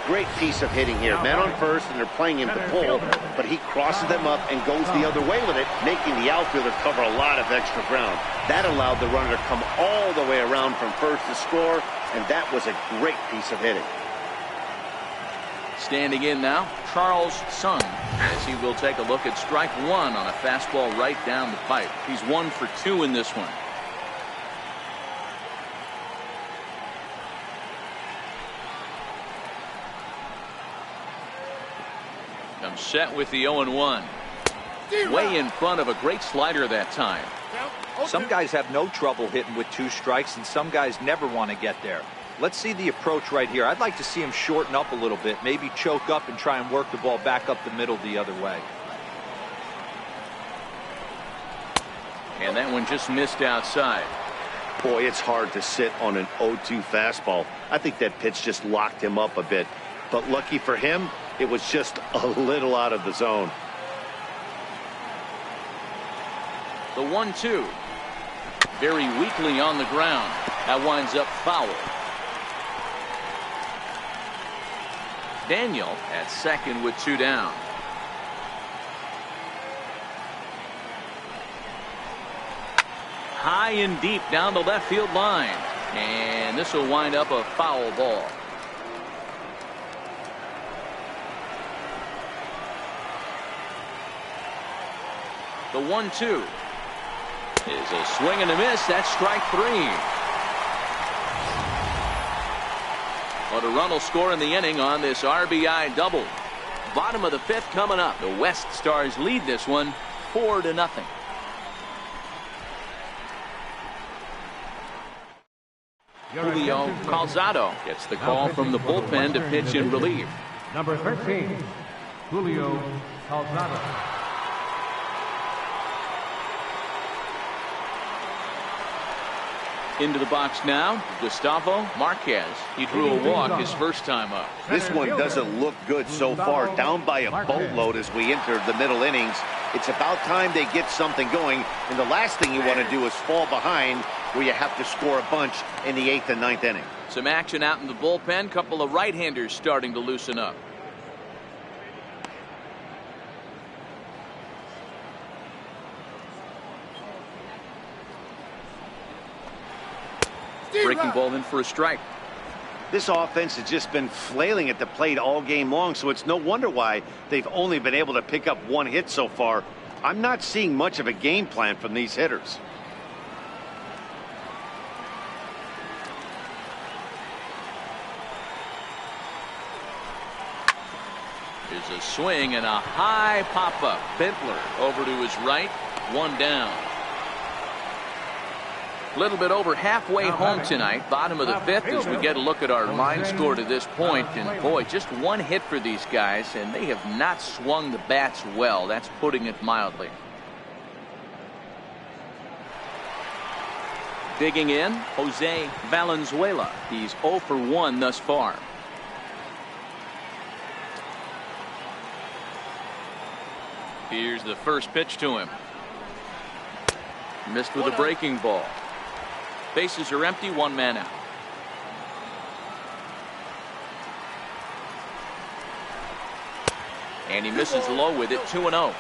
Great piece of hitting here. Men on first, and they're playing him to pull, but he crosses them up and goes the other way with it, making the outfielder cover a lot of extra ground. That allowed the runner to come all the way around from first to score, and that was a great piece of hitting. Standing in now, Charles Sung, as he will take a look at strike 1 on a fastball right down the pipe. He's 1 for 2 in this one. Set with the 0-1. Way in front of a great slider that time. Some guys have no trouble hitting with 2 strikes, and some guys never want to get there. Let's see the approach right here. I'd like to see him shorten up a little bit, maybe choke up and try and work the ball back up the middle the other way. And that one just missed outside. Boy, it's hard to sit on an 0-2 fastball. I think that pitch just locked him up a bit. But lucky for him, it was just a little out of the zone. The 1-2. Very weakly on the ground. That winds up foul. Daniel at second with 2 down. High and deep down the left field line. And this will wind up a foul ball. The 1-2 is a swing and a miss. That's strike 3. But a run will score in the inning on this RBI double. Bottom of the 5th coming up. The West Stars lead this one 4-0. Julio Calzado gets the call from the bullpen to pitch in relief. Number 13, Julio Calzado. Into the box now, Gustavo Marquez. He drew a walk his first time up. This one doesn't look good so far. Down by a boatload as we enter the middle innings. It's about time they get something going, and the last thing you want to do is fall behind where you have to score a bunch in the 8th and 9th inning. Some action out in the bullpen. Couple of right-handers starting to loosen up. Breaking ball in for a strike. This offense has just been flailing at the plate all game long, so it's no wonder why they've only been able to pick up 1 hit so far. I'm not seeing much of a game plan from these hitters. There's a swing and a high pop-up. Bentler over to his right. 1 down. A little bit over halfway home tonight. Bottom of the 5th as we get a look at our line score to this point. And boy, just 1 hit for these guys, and they have not swung the bats well. That's putting it mildly. Digging in, Jose Valenzuela. He's 0 for 1 thus far. Here's the first pitch to him. Missed with a breaking ball. Bases are empty, 1 man out. And he misses low with it, 2-0.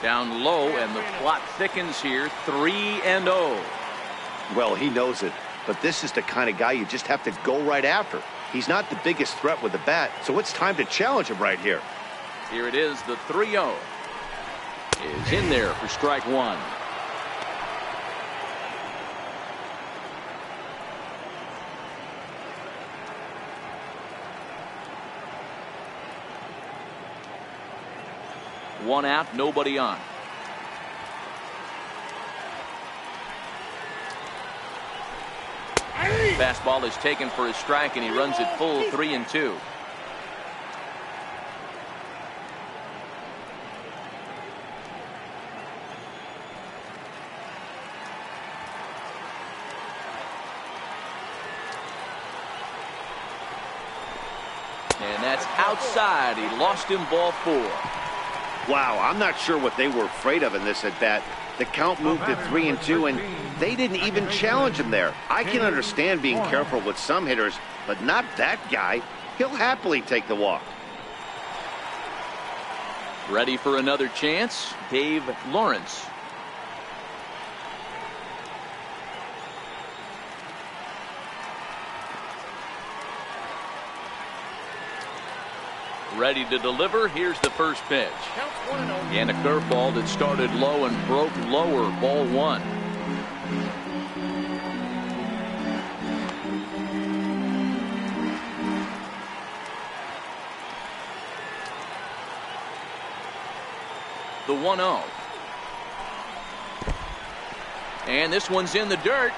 Down low, and the plot thickens here, 3-0. Well, he knows it, but this is the kind of guy you just have to go right after. He's not the biggest threat with the bat, so it's time to challenge him right here. Here it is, the 3-0 is in there for strike 1. One out, nobody on. Fastball is taken for a strike, and he runs it full, 3-2. And that's outside. He lost him, ball 4. Wow, I'm not sure what they were afraid of in this at bat. The count moved to 3-2, and they didn't even challenge him there. I can understand being careful with some hitters, but not that guy. He'll happily take the walk. Ready for another chance, Dave Lawrence. Ready to deliver. Here's the first pitch. And a curveball that started low and broke lower, ball 1. The 1-0. And this one's in the dirt.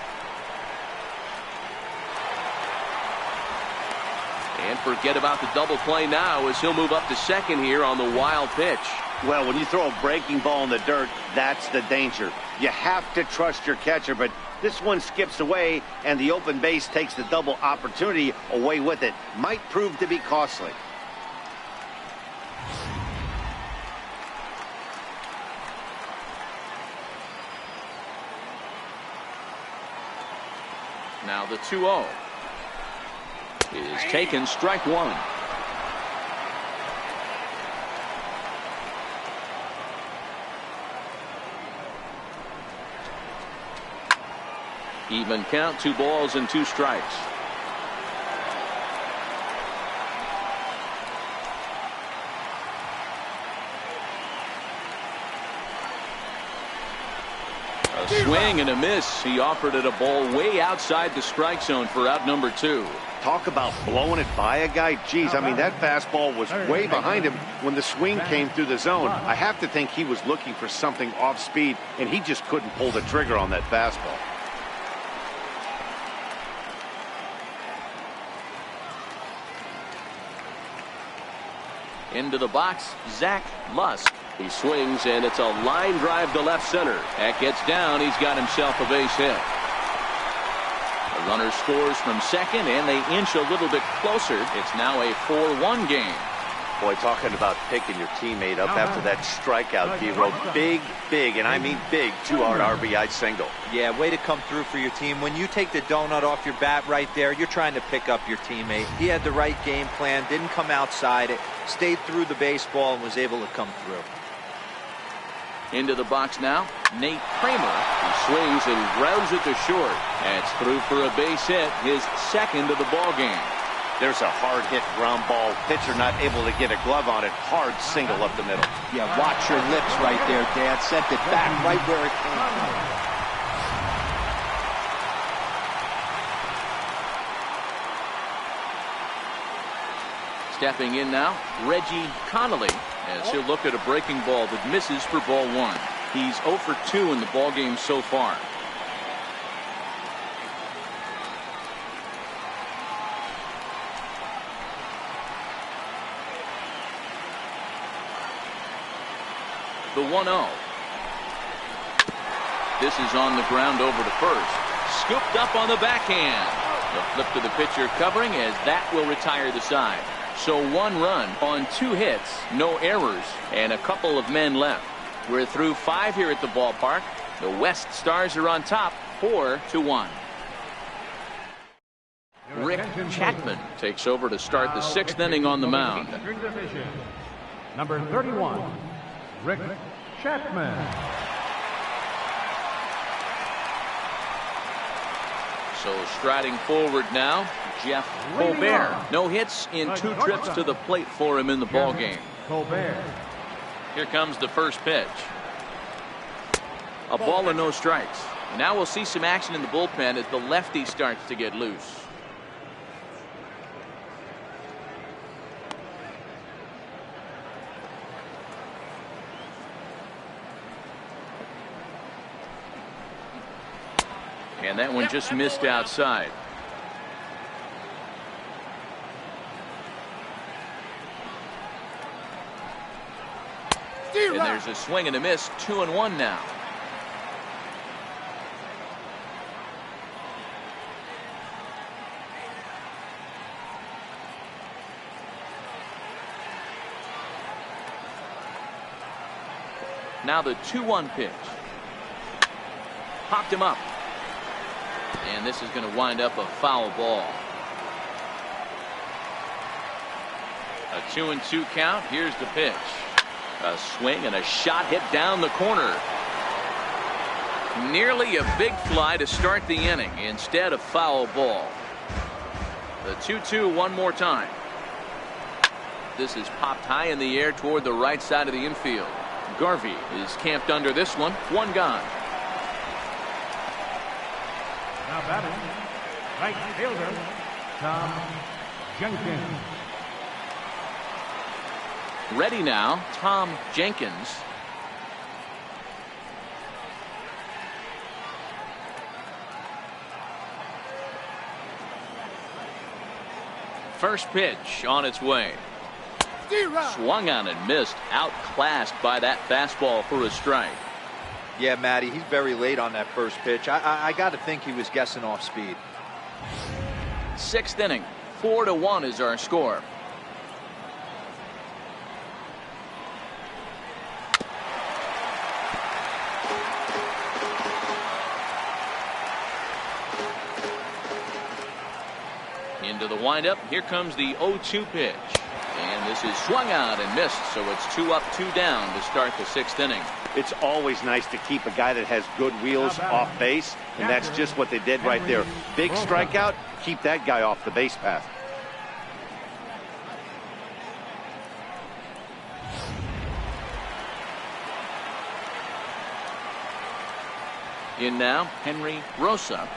And forget about the double play now as he'll move up to second here on the wild pitch. Well, when you throw a breaking ball in the dirt, that's the danger. You have to trust your catcher, but this one skips away, and the open base takes the double opportunity away with it. Might prove to be costly. Now the 2-0 is taken, strike one. Even count, 2 balls and 2 strikes. A swing and a miss. He offered it a ball way outside the strike zone for out number 2. Talk about blowing it by a guy. Geez, I mean, that fastball was way behind him when the swing came through the zone. I have to think he was looking for something off speed, and he just couldn't pull the trigger on that fastball. Into the box, Zach Lusk. He swings, and it's a line drive to left center. That gets down. He's got himself a base hit. The runner scores from second, and they inch a little bit closer. It's now a 4-1 game. Boy, talking about picking your teammate up after that strikeout, D-Row. Big, and I mean big, 2-hard RBI single. Yeah, way to come through for your team. When you take the donut off your bat right there, you're trying to pick up your teammate. He had the right game plan, didn't come outside it, stayed through the baseball, and was able to come through. Into the box now, Nate Kramer. He swings and grounds it to short. That's through for a base hit, his second of the ball game. There's a hard hit ground ball. Pitcher not able to get a glove on it. Hard single up the middle. Yeah, watch your lips right there, Dan. Sent it back right where it came from. Stepping in now, Reggie Connolly, as he'll look at a breaking ball that misses for ball 1. He's 0 for 2 in the ball game so far. The 1-0. This is on the ground over to first. Scooped up on the backhand. The flip to the pitcher covering as that will retire the side. So 1 run on 2 hits, no errors, and a couple of men left. We're through 5 here at the ballpark. The West Stars are on top, 4-1. Rick Chapman takes over to start the 6th inning on the mound. Number 31, Rick Chapman. So striding forward now, Jeff Colbert. No hits in 2 trips to the plate for him in the ball game. Colbert. Here comes the first pitch. A ball and no strikes. Now we'll see some action in the bullpen as the lefty starts to get loose. And that one just missed outside. And there's a swing and a miss, 2-1 now. Now the 2-1 pitch. Popped him up. And this is going to wind up a foul ball. A 2-2 count. Here's the pitch. A swing and a shot hit down the corner. Nearly a big fly to start the inning. Instead, a foul ball. The 2-2 one more time. This is popped high in the air toward the right side of the infield. Garvey is camped under this one. 1 gone. Now batting, right fielder, Tom Jenkins. Ready now, Tom Jenkins. First pitch on its way. Swung on and missed. Outclassed by that fastball for a strike. Yeah, Matty, he's very late on that first pitch. I got to think he was guessing off speed. Sixth inning. 4-1 is our score. Into the windup. Here comes the 0-2 pitch. And this is swung out and missed. So it's 2 up, 2 down to start the sixth inning. It's always nice to keep a guy that has good wheels off base. And that's just what they did right there. Big strikeout. Keep that guy off the base path. In now, Henry Rosa.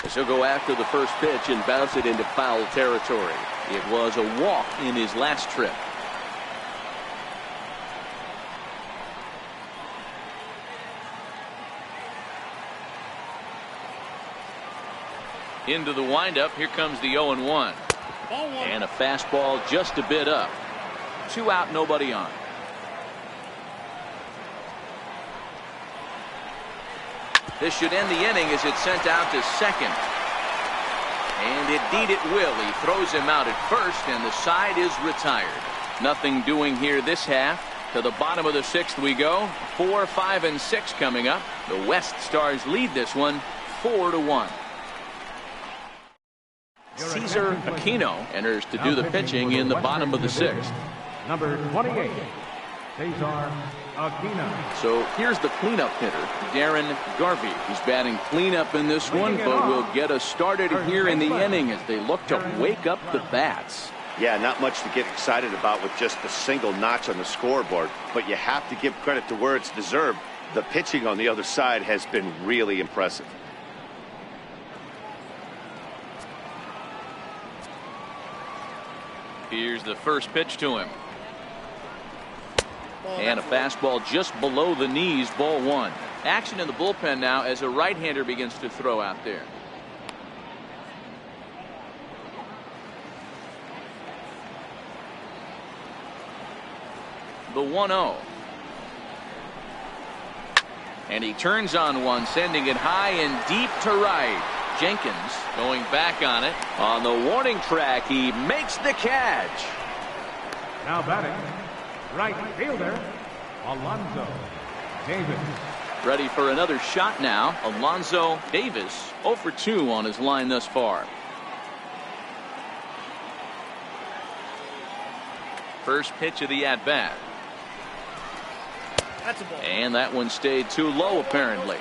So he'll go after the first pitch and bounce it into foul territory. It was a walk in his last trip. Into the windup. Here comes the 0-1. And a fastball just a bit up. 2 out, nobody on. This should end the inning as it's sent out to second. And indeed it will. He throws him out at first, and the side is retired. Nothing doing here this half. To the bottom of the sixth we go. 4, 5, and 6 coming up. The West Stars lead this one 4-1. Cesar Aquino enters to do the pitching in the bottom of the sixth. Number 28, Cesar Aquino. So here's the cleanup hitter, Darren Garvey. He's batting cleanup in this one, but will get us started here in the inning as they look to wake up the bats. Yeah, not much to get excited about with just a single notch on the scoreboard, but you have to give credit to where it's deserved. The pitching on the other side has been really impressive. Here's the first pitch to him. And a fastball just below the knees, ball 1. Action in the bullpen now as a right-hander begins to throw out there. The 1-0. And he turns on one, sending it high and deep to right. Jenkins going back on it. On the warning track, he makes the catch. Now batting, right fielder, Alonzo Davis. Ready for another shot now. Alonzo Davis 0 for 2 on his line thus far. First pitch of the at-bat. That's a ball. And that one stayed too low apparently.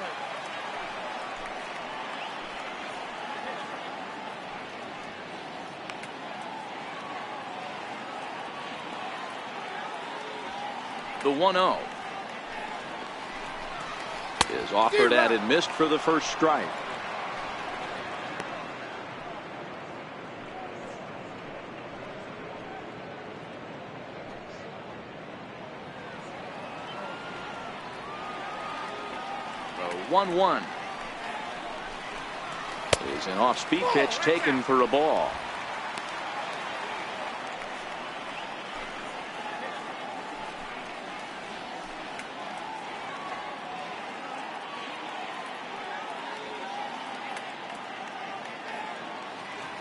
The 1-0 is offered at and missed for the first strike. The 1-1 is an off-speed pitch taken for a ball.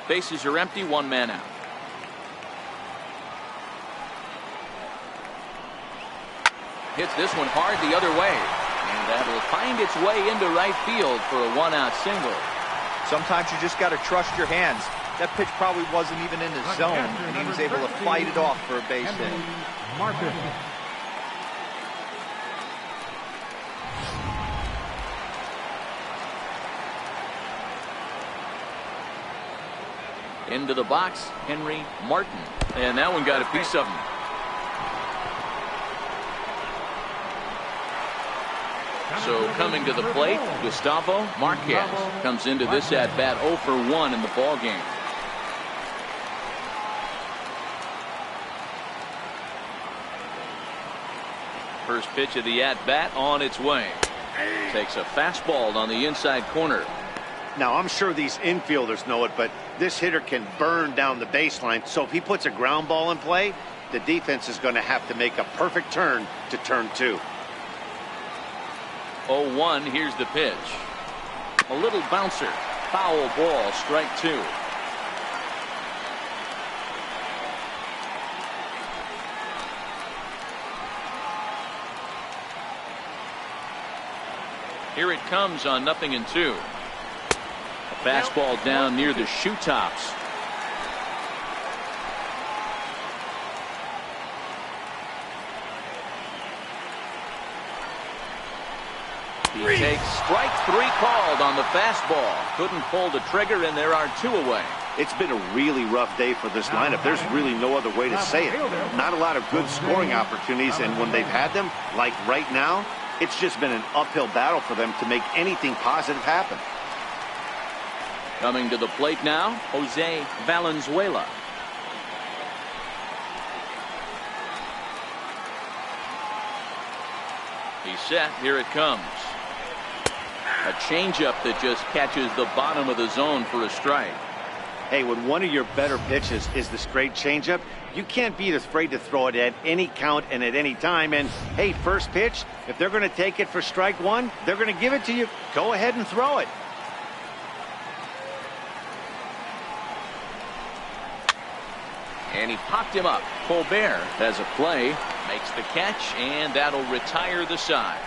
Bases are empty, 1 man out. Hits this one hard the other way. And that'll find its way into right field for a 1-out single. Sometimes you just got to trust your hands. That pitch probably wasn't even in the zone, and he was able to fight it off for a base hit. Marcus. Into the box, Henry Martin. And that one got a piece of him. So coming to the plate, Gustavo Marquez comes into this at-bat 0 for 1 in the ballgame. First pitch of the at-bat on its way. Takes a fastball on the inside corner. Now, I'm sure these infielders know it, but This hitter can burn down the baseline, so if he puts a ground ball in play, the defense is going to have to make a perfect turn to turn 2. 0-1, here's the pitch. A little bouncer. Foul ball, strike 2. Here it comes on 0-2. A fastball down near the shoe tops. He takes strike 3 called on the fastball. Couldn't pull the trigger, and there are 2 away. It's been a really rough day for this lineup. There's really no other way to say it. Not a lot of good scoring opportunities, and when they've had them, like right now, it's just been an uphill battle for them to make anything positive happen. Coming to the plate now, Jose Valenzuela. He's set. Here it comes. A changeup that just catches the bottom of the zone for a strike. Hey, when one of your better pitches is the straight changeup, you can't be afraid to throw it at any count and at any time. And, hey, first pitch, if they're going to take it for strike 1, they're going to give it to you. Go ahead and throw it. And he popped him up. Colbert has a play, makes the catch, and that'll retire the side.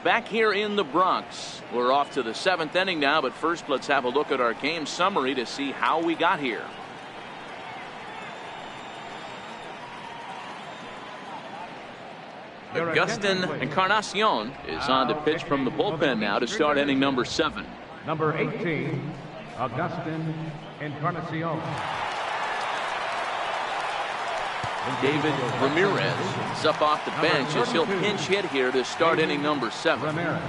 Back here in the Bronx, we're off to the 7th inning now, but first let's have a look at our game summary to see how we got here. Agustin Encarnacion is on to pitch from the bullpen now to start inning number 7. Number 18, Agustin Encarnacion. David Ramirez is up off the bench as he'll pinch hit here to start inning number 7. Ramirez.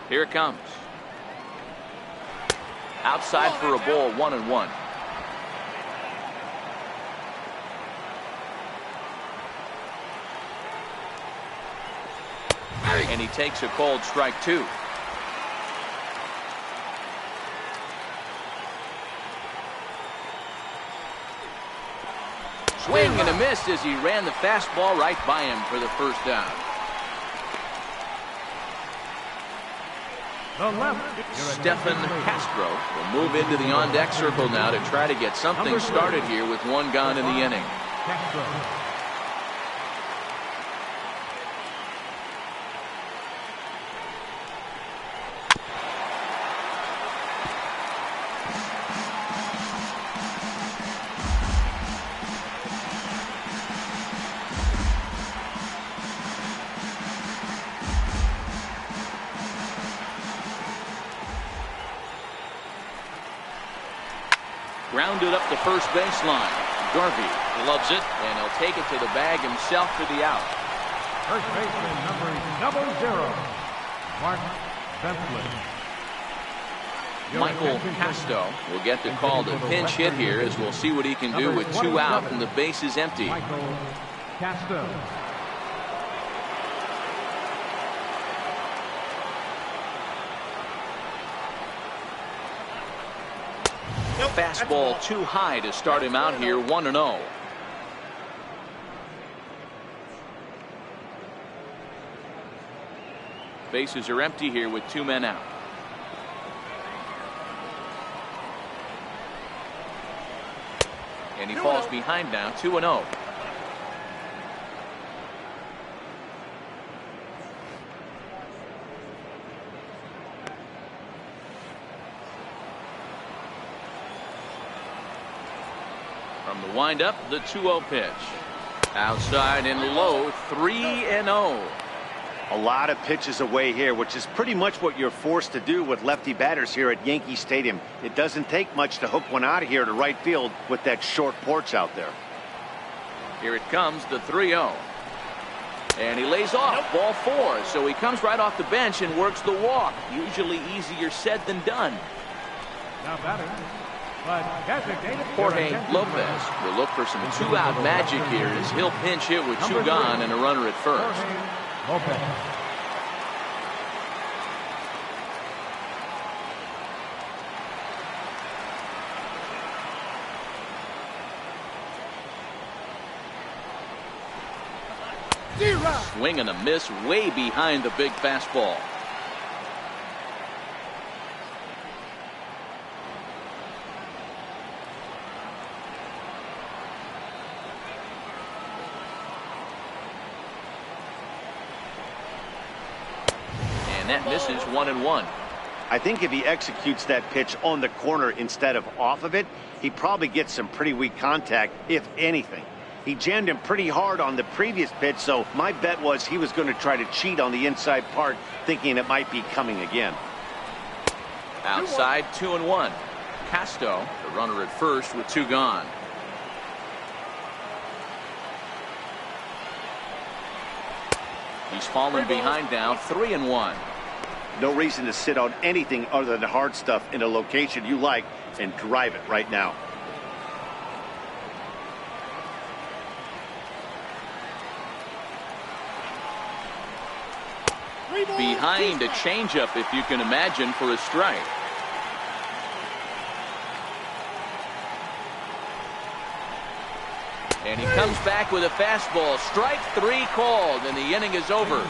Here it comes. Outside for a ball, 1-1. And he takes a called strike 2. Swing and a miss as he ran the fastball right by him for the first down. Stephen Castro will move into the on-deck circle now to try to get something started here with 1 gone in the inning. Castro. Grounded up the first baseline. Garvey loves it, and he'll take it to the bag himself for the out. First baseman number 00, Mark Bentley. Michael Casto will get the call to pinch hit here as we'll see what he can do with 2 out and the base is empty. Michael Casto. Fastball too high to start him out here, 1-0. Bases are empty here with 2 men out. And he falls behind now, 2-0. From the windup, the 2-0 pitch. Outside and low, 3-0. A lot of pitches away here, which is pretty much what you're forced to do with lefty batters here at Yankee Stadium. It doesn't take much to hook one out of here to right field with that short porch out there. Here it comes, the 3-0. And he lays off, ball 4. So he comes right off the bench and works the walk. Usually easier said than done. Now batter, but designated Jorge Lopez will look for some two-out magic here as he'll pinch hit with 2 gone and a runner at first. Lopez. Swing and a miss way behind the big fastball. And that misses 1-1. I think if he executes that pitch on the corner instead of off of it, he probably gets some pretty weak contact, if anything. He jammed him pretty hard on the previous pitch, so my bet was he was going to try to cheat on the inside part, thinking it might be coming again. Outside, 2-1. Castro, the runner at first with 2 gone. He's fallen behind now, 3-1. No reason to sit on anything other than the hard stuff in a location you like and drive it right now. Behind a changeup, if you can imagine, for a strike. And he comes back with a fastball. Strike 3 called, and the inning is over.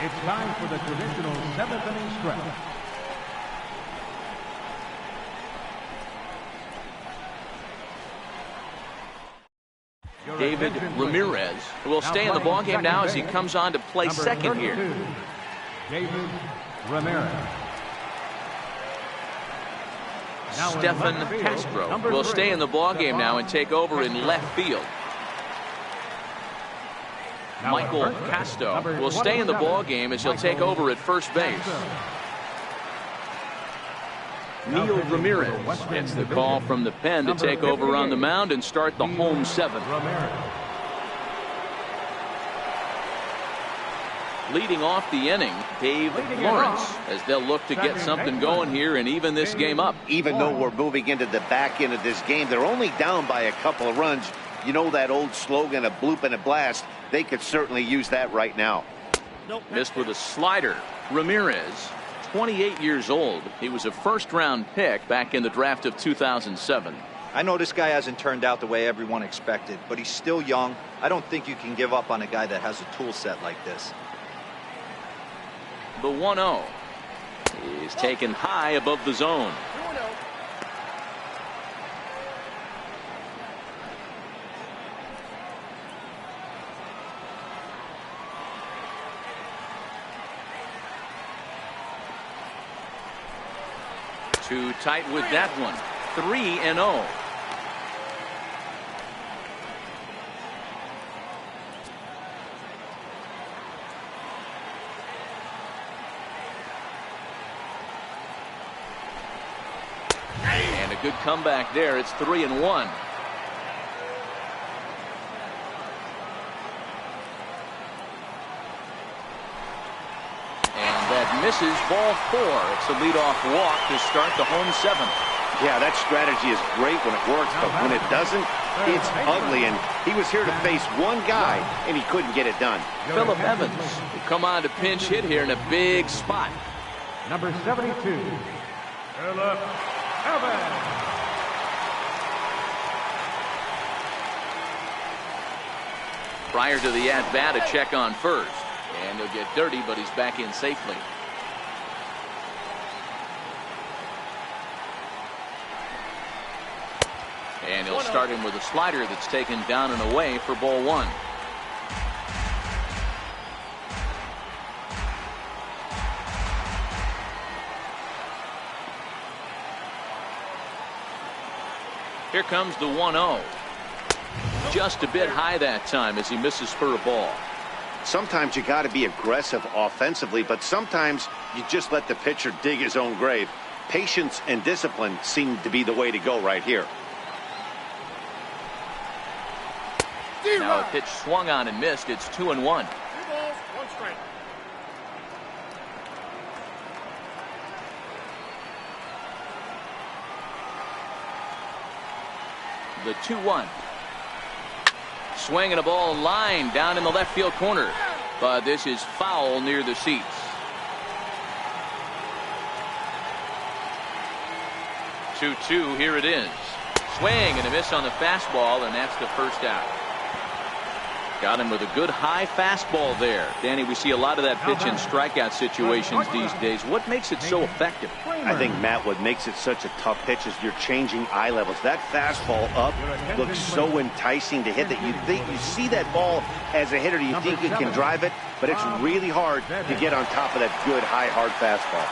It's time for the traditional 7th inning stretch. David Ramirez will stay in the ballgame now as he comes on to play second here. David Ramirez. Stephen Castro will stay in the ballgame now and take over in left field. Michael Castro will stay in the ballgame as he'll take over at first base. Neil Ramirez gets the call from the pen to take over on the mound and start the home 7th. Leading off the inning, Dave Lawrence, as they'll look to get something going here and even this game up. Even though we're moving into the back end of this game, they're only down by a couple of runs. You know that old slogan, a bloop and a blast. They could certainly use that right now. Missed with a slider. Ramirez, 28 years old. He was a first-round pick back in the draft of 2007. I know this guy hasn't turned out the way everyone expected, but he's still young. I don't think you can give up on a guy that has a tool set like this. The 1-0 is taken high above the zone. Too tight with that one. 3-0. And a good comeback there. It's 3-1. Misses, ball 4. It's a leadoff walk to start the home 7th. Yeah, that strategy is great when it works, but when it doesn't, it's ugly. And he was here to face one guy, and he couldn't get it done. Phillip Evans will come on to pinch hit here in a big spot. Number 72, Phillip Evans. Prior to the at-bat, a check on first. And he'll get dirty, but he's back in safely. And he'll start him with a slider that's taken down and away for ball 1. Here comes the 1-0. just a bit high that time as he misses for a ball. Sometimes you got to be aggressive offensively, but sometimes you just let the pitcher dig his own grave. Patience and discipline seem to be the way to go right here. Now a pitch swung on and missed. It's 2-1. 2 balls, 1 strike. The 2-1. Swinging a ball line down in the left field corner. But this is foul near the seats. Two, here it is. Swing and a miss on the fastball, and that's the first out. Got him with a good high fastball there. Danny, we see a lot of that pitch in strikeout situations these days. What makes it so effective? I think, Matt, what makes it such a tough pitch is you're changing eye levels. That fastball up looks so enticing to hit that you see that ball as a hitter, you think you can drive it, but it's really hard to get on top of that good high hard fastball.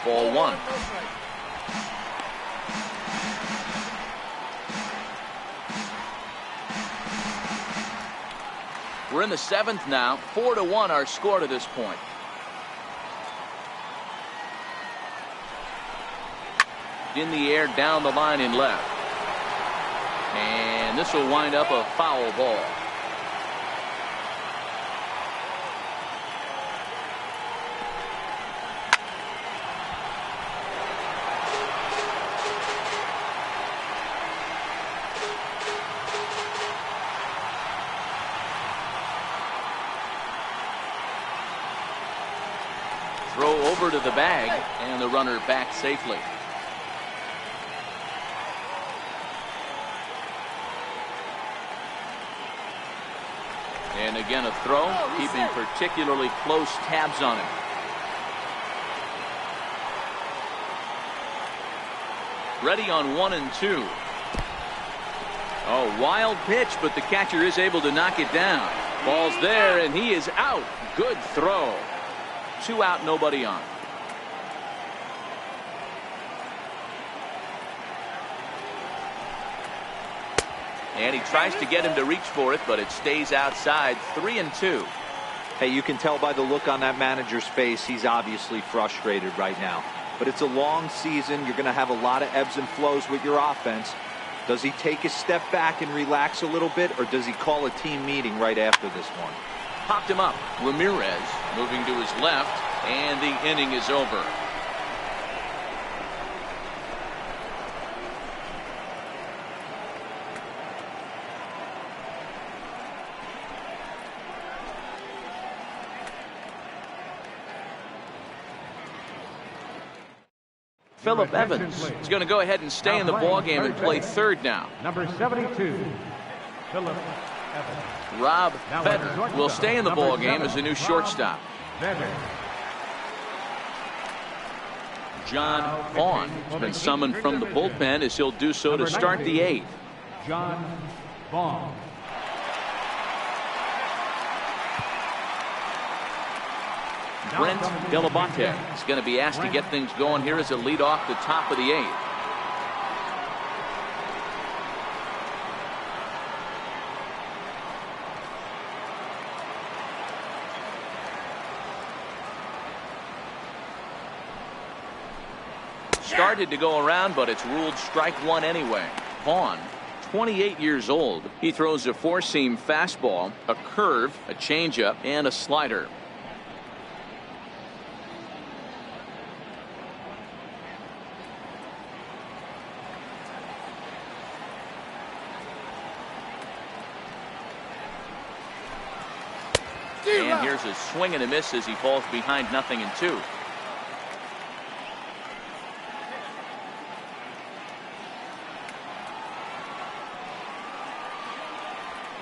Ball 1. We're in the 7th now. 4-1 our score to this point. In the air, down the line in left. And this will wind up a foul ball. Throw over to the bag, and the runner back safely. And again a throw, keeping particularly close tabs on him. Ready on 1 and 2. Oh, wild pitch, but the catcher is able to knock it down. Ball's there, and he is out. Good throw. 2 out, nobody on. And he tries to get him to reach for it, but it stays outside. 3 and 2. Hey, you can tell by the look on that manager's face, he's obviously frustrated right now. But it's a long season. You're going to have a lot of ebbs and flows with your offense. Does he take a step back and relax a little bit, or does he call a team meeting right after this one? Popped him up. Ramirez moving to his left, and the inning is over. Phillip Evans is going to go ahead and stay in the ballgame and play third now. Number 72, Phillip Evans. Rob Fetter will stay in the ballgame as a new shortstop. John Vaughn has been summoned from the bullpen as he'll do so to start the 8th. John Vaughn. Brent Delabate is going to be asked to get things going here as a lead off the top of the 8th. Started to go around, but it's ruled strike 1 anyway. Vaughn, 28 years old. He throws a 4-seam fastball, a curve, a changeup, and a slider. And here's a swing and a miss as he falls behind 0-2.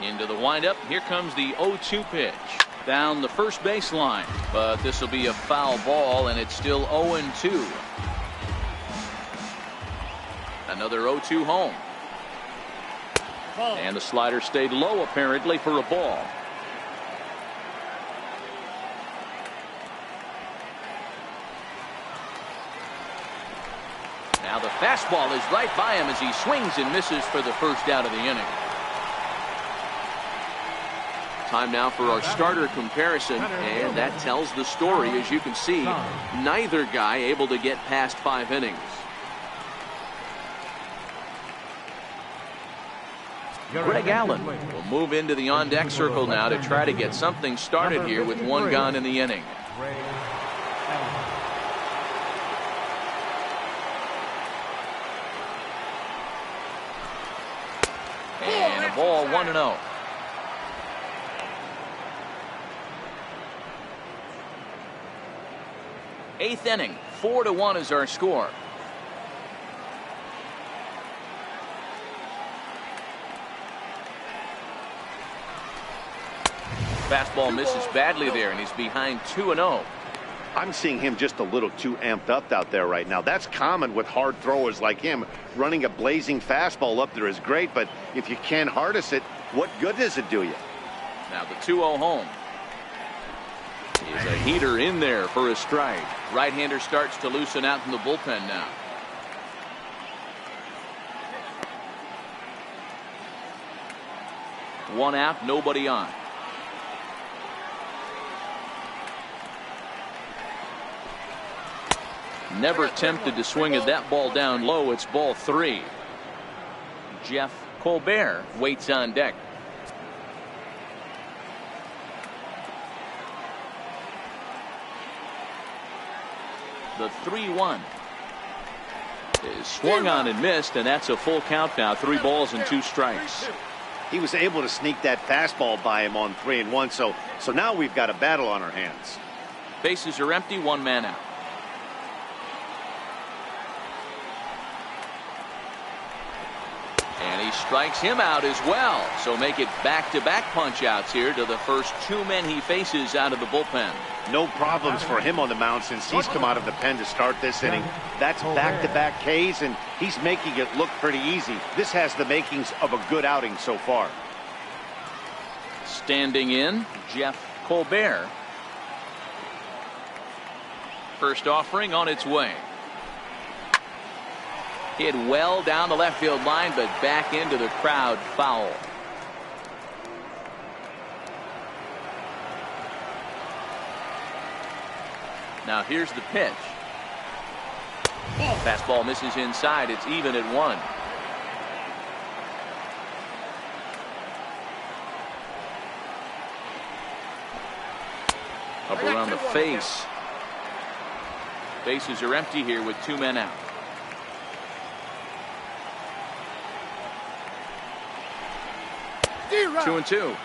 Into the windup. Here comes the 0-2 pitch. Down the first baseline. But this will be a foul ball, and it's still 0-2. Another 0-2 home. And the slider stayed low apparently for a ball. Fastball is right by him as he swings and misses for the first out of the inning. Time now for our starter comparison, and that tells the story. As you can see, neither guy able to get past 5 innings. Greg Allen will move into the on-deck circle now to try to get something started here with 1 gone in the inning. And a ball, 1-0. Eighth inning, 4-1 is our score. Fastball misses badly there, and he's behind 2-0. I'm seeing him just a little too amped up out there right now. That's common with hard throwers like him. Running a blazing fastball up there is great, but if you can't harness it, what good does it do you? Now the 2-0 home. Is a heater in there for a strike. Right-hander starts to loosen out in the bullpen now. One out, nobody on. Never tempted to swing at that ball down low. It's ball 3. Jeff Colbert waits on deck. The 3-1 is swung on and missed, and that's a full count now. 3 balls and 2 strikes. He was able to sneak that fastball by him on 3-1, so now we've got a battle on our hands. Bases are empty, 1 man out. And he strikes him out as well. So make it back-to-back punch-outs here to the first 2 men he faces out of the bullpen. No problems for him on the mound since he's come out of the pen to start this inning. That's back-to-back Ks, and he's making it look pretty easy. This has the makings of a good outing so far. Standing in, Jeff Colbert. First offering on its way. Hit well down the left field line, but back into the crowd, foul. Now here's the pitch. Fastball misses inside. It's even at 1. Up around the face. Bases are empty here with 2 men out. D-Rock. 2-2.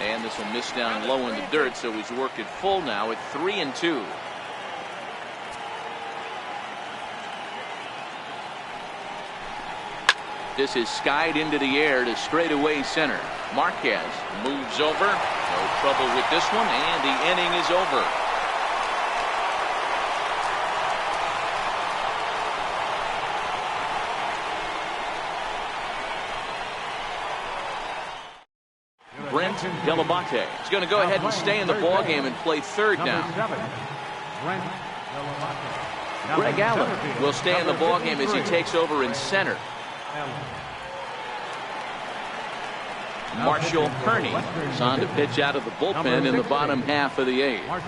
And this will miss down low in the dirt, so he's worked it full now at 3-2. This is skied into the air to straightaway center. Marquez moves over. No trouble with this one, and the inning is over. Brent Delabate is going to go ahead and stay in the ballgame and play third now. Greg Allen will stay in the ballgame as he takes over in center. Marshall Kearney is on to pitch out of the bullpen in the bottom half of the 8th.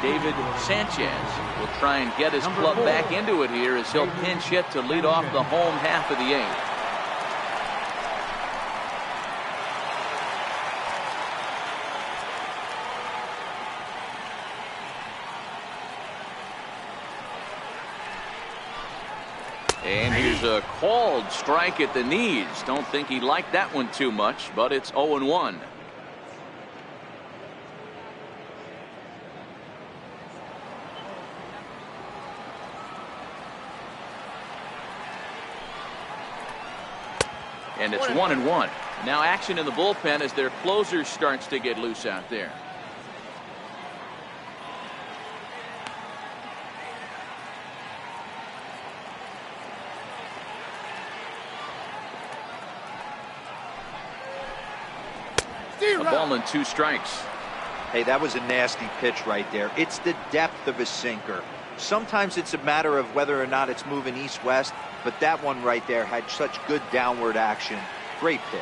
David Sanchez will try and get his club back into it here as he'll pinch hit to lead off the home half of the 8th. And here's a called strike at the knees. Don't think he liked that one too much, but it's 0-1. And it's 1-1. Now action in the bullpen as their closer starts to get loose out there. Ball and 2 strikes. Hey, that was a nasty pitch right there. It's the depth of a sinker. Sometimes it's a matter of whether or not it's moving east-west, but that one right there had such good downward action. Great pitch.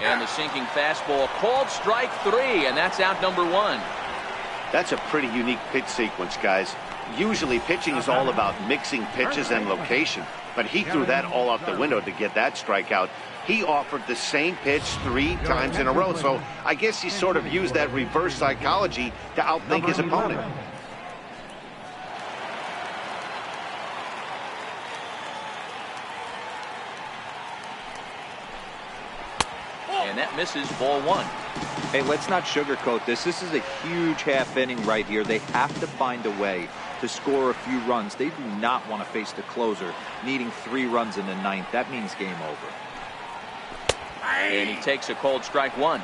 And the sinking fastball called strike 3, and that's out number 1. That's a pretty unique pitch sequence, guys. Usually pitching is all about mixing pitches and location, but he threw that all out the window to get that strikeout. He offered the same pitch 3 times in a row, so I guess he sort of used that reverse psychology to outthink his opponent. And that misses, ball 1. Hey, let's not sugarcoat this. This is a huge half inning right here. They have to find a way to score a few runs. They do not want to face the closer needing 3 runs in the 9th. That means game over. And he takes a called strike 1.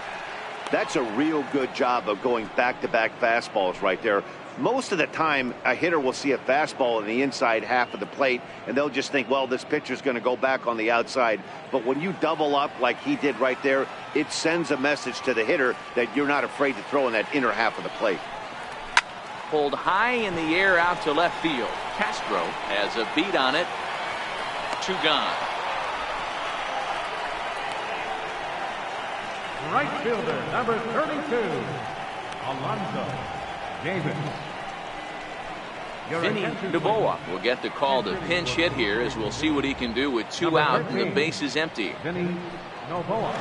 That's a real good job of going back-to-back fastballs right there. Most of the time, a hitter will see a fastball in the inside half of the plate, and they'll just think, well, this pitcher's going to go back on the outside. But when you double up like he did right there, it sends a message to the hitter that you're not afraid to throw in that inner half of the plate. Pulled high in the air out to left field. Castro has a beat on it. 2 gone. Right fielder, number 32, Alonzo Davis. Vinny Novoa will get the call to pinch hit here, as we'll see what he can do with 2 out and the base is empty. Vinny Novoa.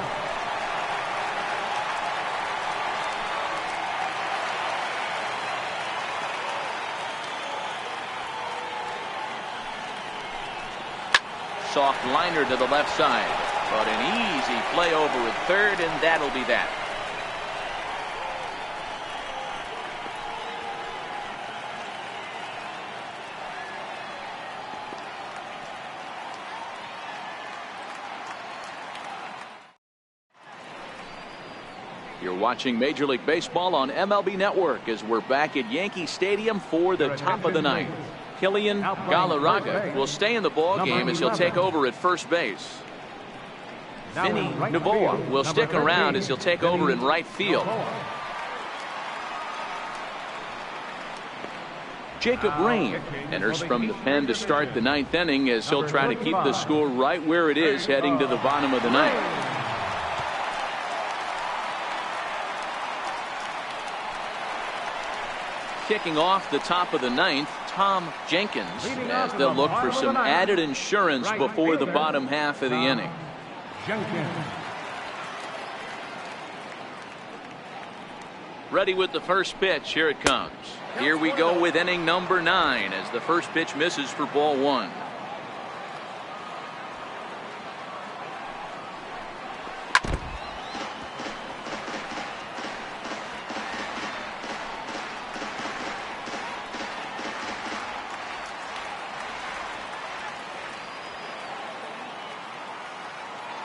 Soft liner to the left side. But an easy play over at third, and that'll be that. You're watching Major League Baseball on MLB Network as we're back at Yankee Stadium for the top of the 9th. Kilian Galarraga will stay in the ball game as he'll take over at first base. Vinny Novoa will stick around as he'll take over in right field. Jacob Rain enters from the pen to start the 9th inning as he'll try to keep the score right where it is heading to the bottom of the 9th. Kicking off the top of the 9th, Tom Jenkins, as they'll look for some added insurance before the bottom half of the inning. Ready with the first pitch. Here it comes. Here we go with inning number 9 as the first pitch misses for ball 1.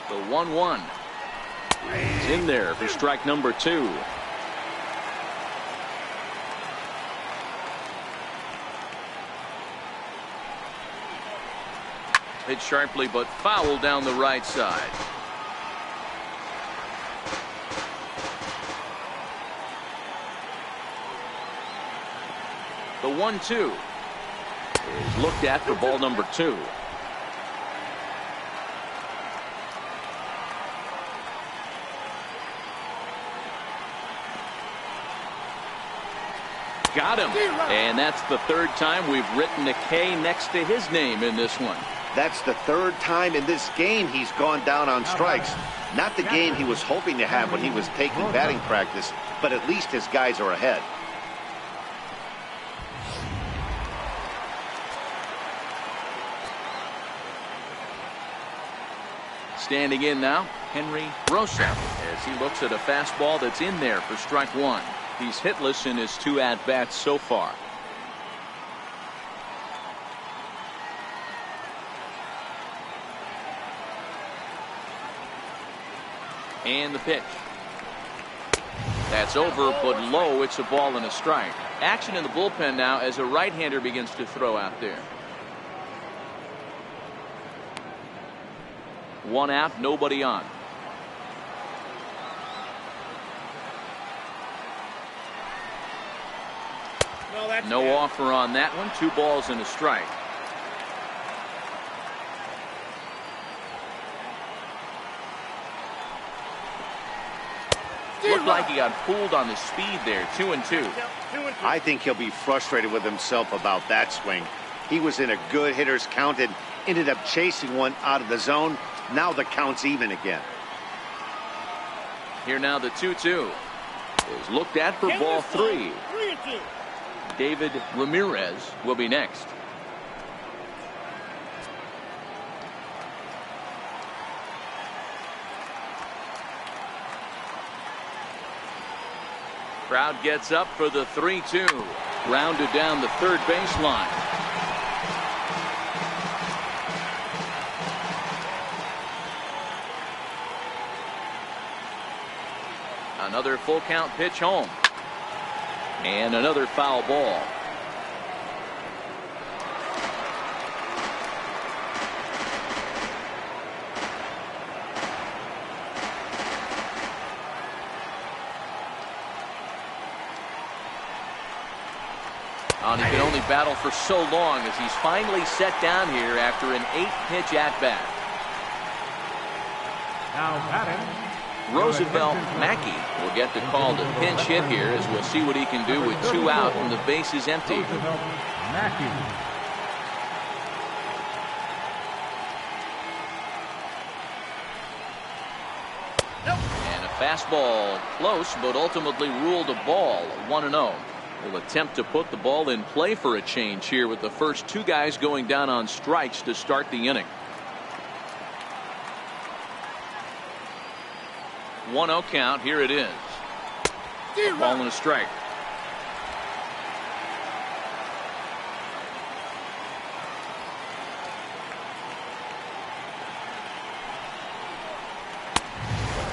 The 1-1 is in there for strike number 2. Hit sharply but foul down the right side. The 1-2 is looked at for ball number 2. Got him. And that's the 3rd time we've written a K next to his name in this one. That's the 3rd time in this game he's gone down on strikes. Not the game he was hoping to have when he was taking batting practice, but at least his guys are ahead. Standing in now, Henry Rosa, as he looks at a fastball that's in there for strike 1. He's hitless in his 2 at-bats so far. And the pitch. That's over, but low. It's a ball and a strike. Action in the bullpen now as a right-hander begins to throw out there. 1 out, nobody on. No offer on that one. 2 balls and a strike. Looked like he got fooled on the speed there. 2-2. I think he'll be frustrated with himself about that swing. He was in a good hitter's count and ended up chasing one out of the zone. Now the count's even again. Here now the 2-2 is looked at for ball 3. 3-2. David Ramirez will be next. Crowd gets up for the 3-2. Rounded down the third baseline. Another full count pitch home. And another foul ball. He can only battle for so long as he's finally set down here after an 8-pitch at-bat. Now batting, Roosevelt Mackey will get the call to pinch hit here, as we'll see what he can do with 2 out and the bases empty. Roosevelt Mackey. And a fastball close, but ultimately ruled a ball. 1-0. Will attempt to put the ball in play for a change here with the first 2 guys going down on strikes to start the inning. 1-0 count. Here it is. A ball and a strike.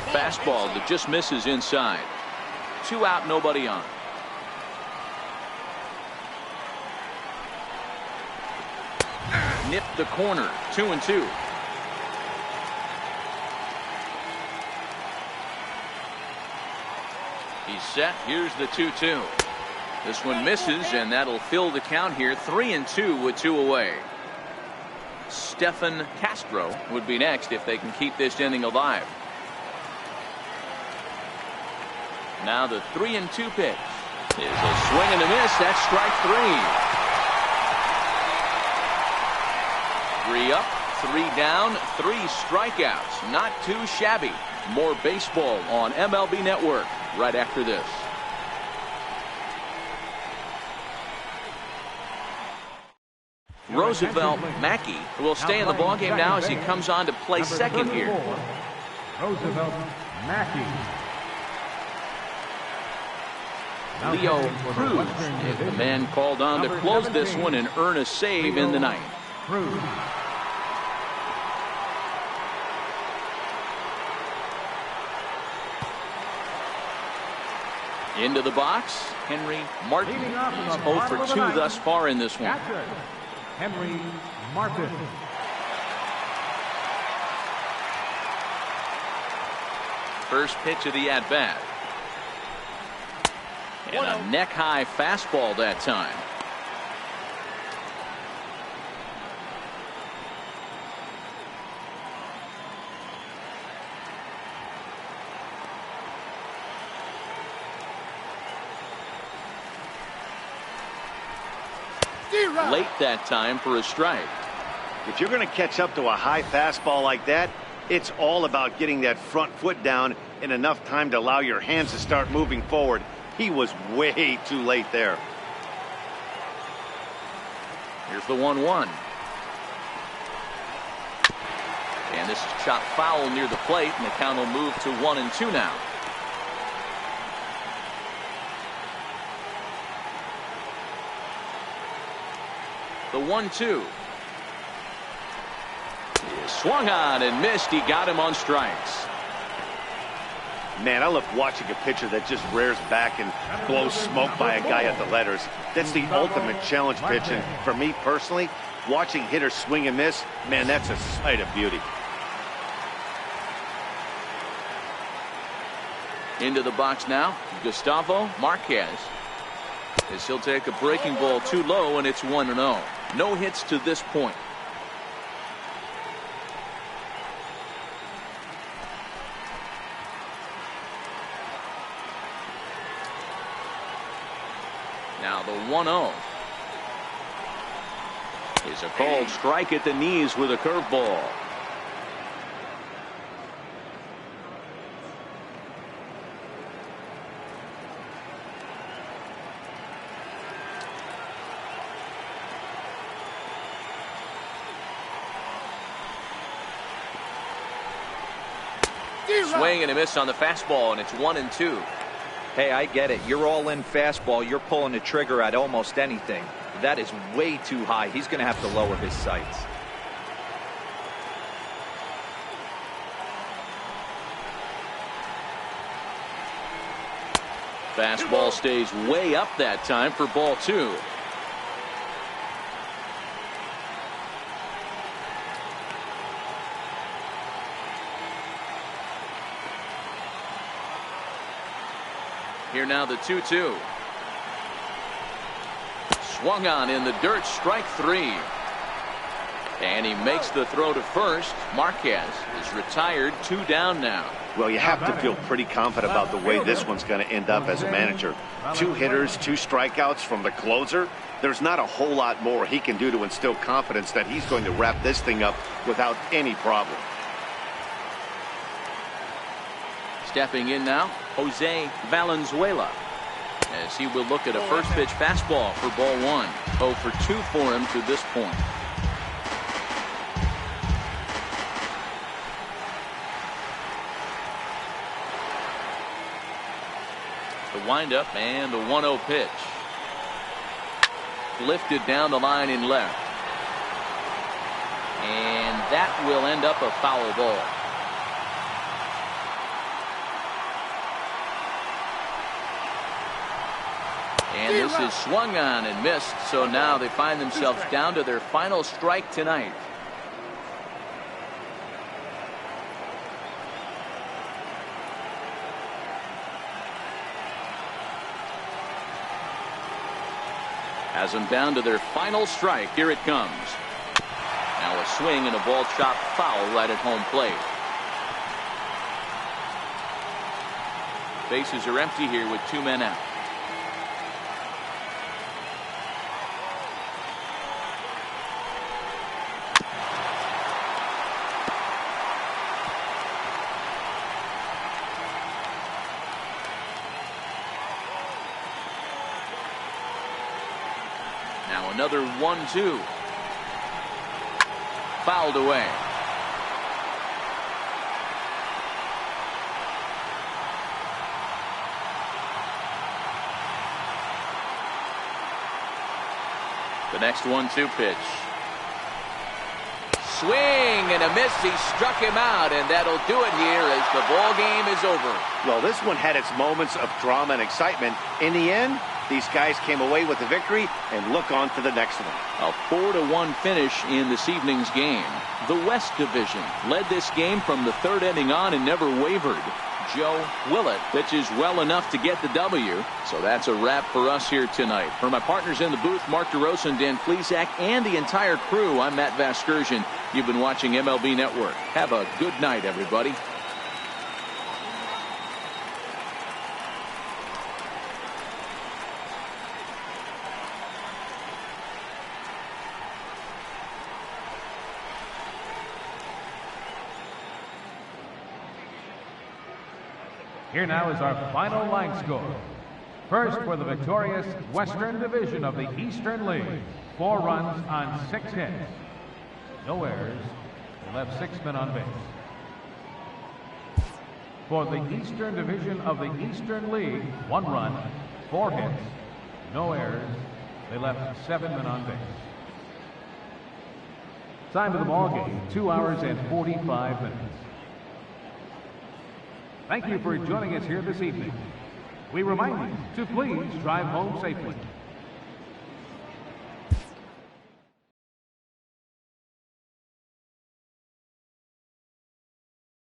Fastball that just misses inside. 2 out, nobody on. Nipped the corner. 2-2. He's set. Here's the 2-2. This one misses, and that'll fill the count here. 3-2 with 2 away. Stephan Castro would be next if they can keep this inning alive. Now the 3-2 pitch is a swing and a miss. That's strike 3. 3 up, 3 down, 3 strikeouts. Not too shabby. More baseball on MLB Network right after this. Roosevelt Mackey will stay in the ballgame now as he comes on to play second here. Roosevelt Mackey. Leo Cruz is the man called on to close this one and earn a save in the ninth. Cruz. Into the box, Henry Martin. He's 0 for 2 thus far in this one. Catcher, Henry Martin. First pitch of the at-bat. And a neck-high fastball that time. Late that time for a strike. If you're going to catch up to a high fastball like that, it's all about getting that front foot down in enough time to allow your hands to start moving forward. He was way too late there. Here's the 1-1. And this is chopped foul near the plate, and the count will move to 1-2 now. The 1-2 is swung on and missed. He got him on strikes. Man, I love watching a pitcher that just rears back and blows smoke by a guy at the letters. That's the ultimate challenge pitch. And for me personally, watching hitters swing and miss, man, that's a sight of beauty. Into the box now, Gustavo Marquez. as he'll take a breaking ball too low, and it's 1-0. No hits to this point. Now the 1-0 is a called strike at the knees with a curveball. Swing and a miss on the fastball, and it's 1-2. Hey, I get it. You're all in fastball. You're pulling the trigger at almost anything. That is way too high. He's going to have to lower his sights. Fastball stays way up that time for ball 2. Here now the 2-2. Swung on in the dirt, strike 3. And he makes the throw to first. Marquez is retired, 2 down now. Well, you have to feel pretty confident about the way this one's going to end up as a manager. 2 hitters, 2 strikeouts from the closer. There's not a whole lot more he can do to instill confidence that he's going to wrap this thing up without any problem. Stepping in now, Jose Valenzuela, as he will look at a first pitch fastball for ball 1. 0 for 2 for him to this point. The windup and the 1-0 pitch. Lifted down the line in left. And that will end up a foul ball. And this is swung on and missed, so now they find themselves down to their final strike tonight. Has them down to their final strike. Here it comes. Now a swing and a ball chopped foul right at home plate. Bases are empty here with 2 men out. Now another 1-2. Fouled away. The next 1-2 pitch. Swing and a miss. He struck him out, and that'll do it here as the ball game is over. Well, this one had its moments of drama and excitement. In the end, these guys came away with the victory and look on to the next one. A 4-1 finish in this evening's game. The West Division led this game from the 3rd inning on and never wavered. Joe Willett pitches well enough to get the W. So that's a wrap for us here tonight. For my partners in the booth, Mark DeRosa and Dan Plesac, and the entire crew, I'm Matt Vasgersian. You've been watching MLB Network. Have a good night, everybody. Here now is our final line score. First, for the victorious Western Division of the Eastern League, 4 runs on 6 hits. No errors. They left 6 men on base. For the Eastern Division of the Eastern League, 1 run, 4 hits. No errors. They left 7 men on base. Time of the ball game, 2 hours and 45 minutes. Thank you for joining us here this evening. We remind you to please drive home safely.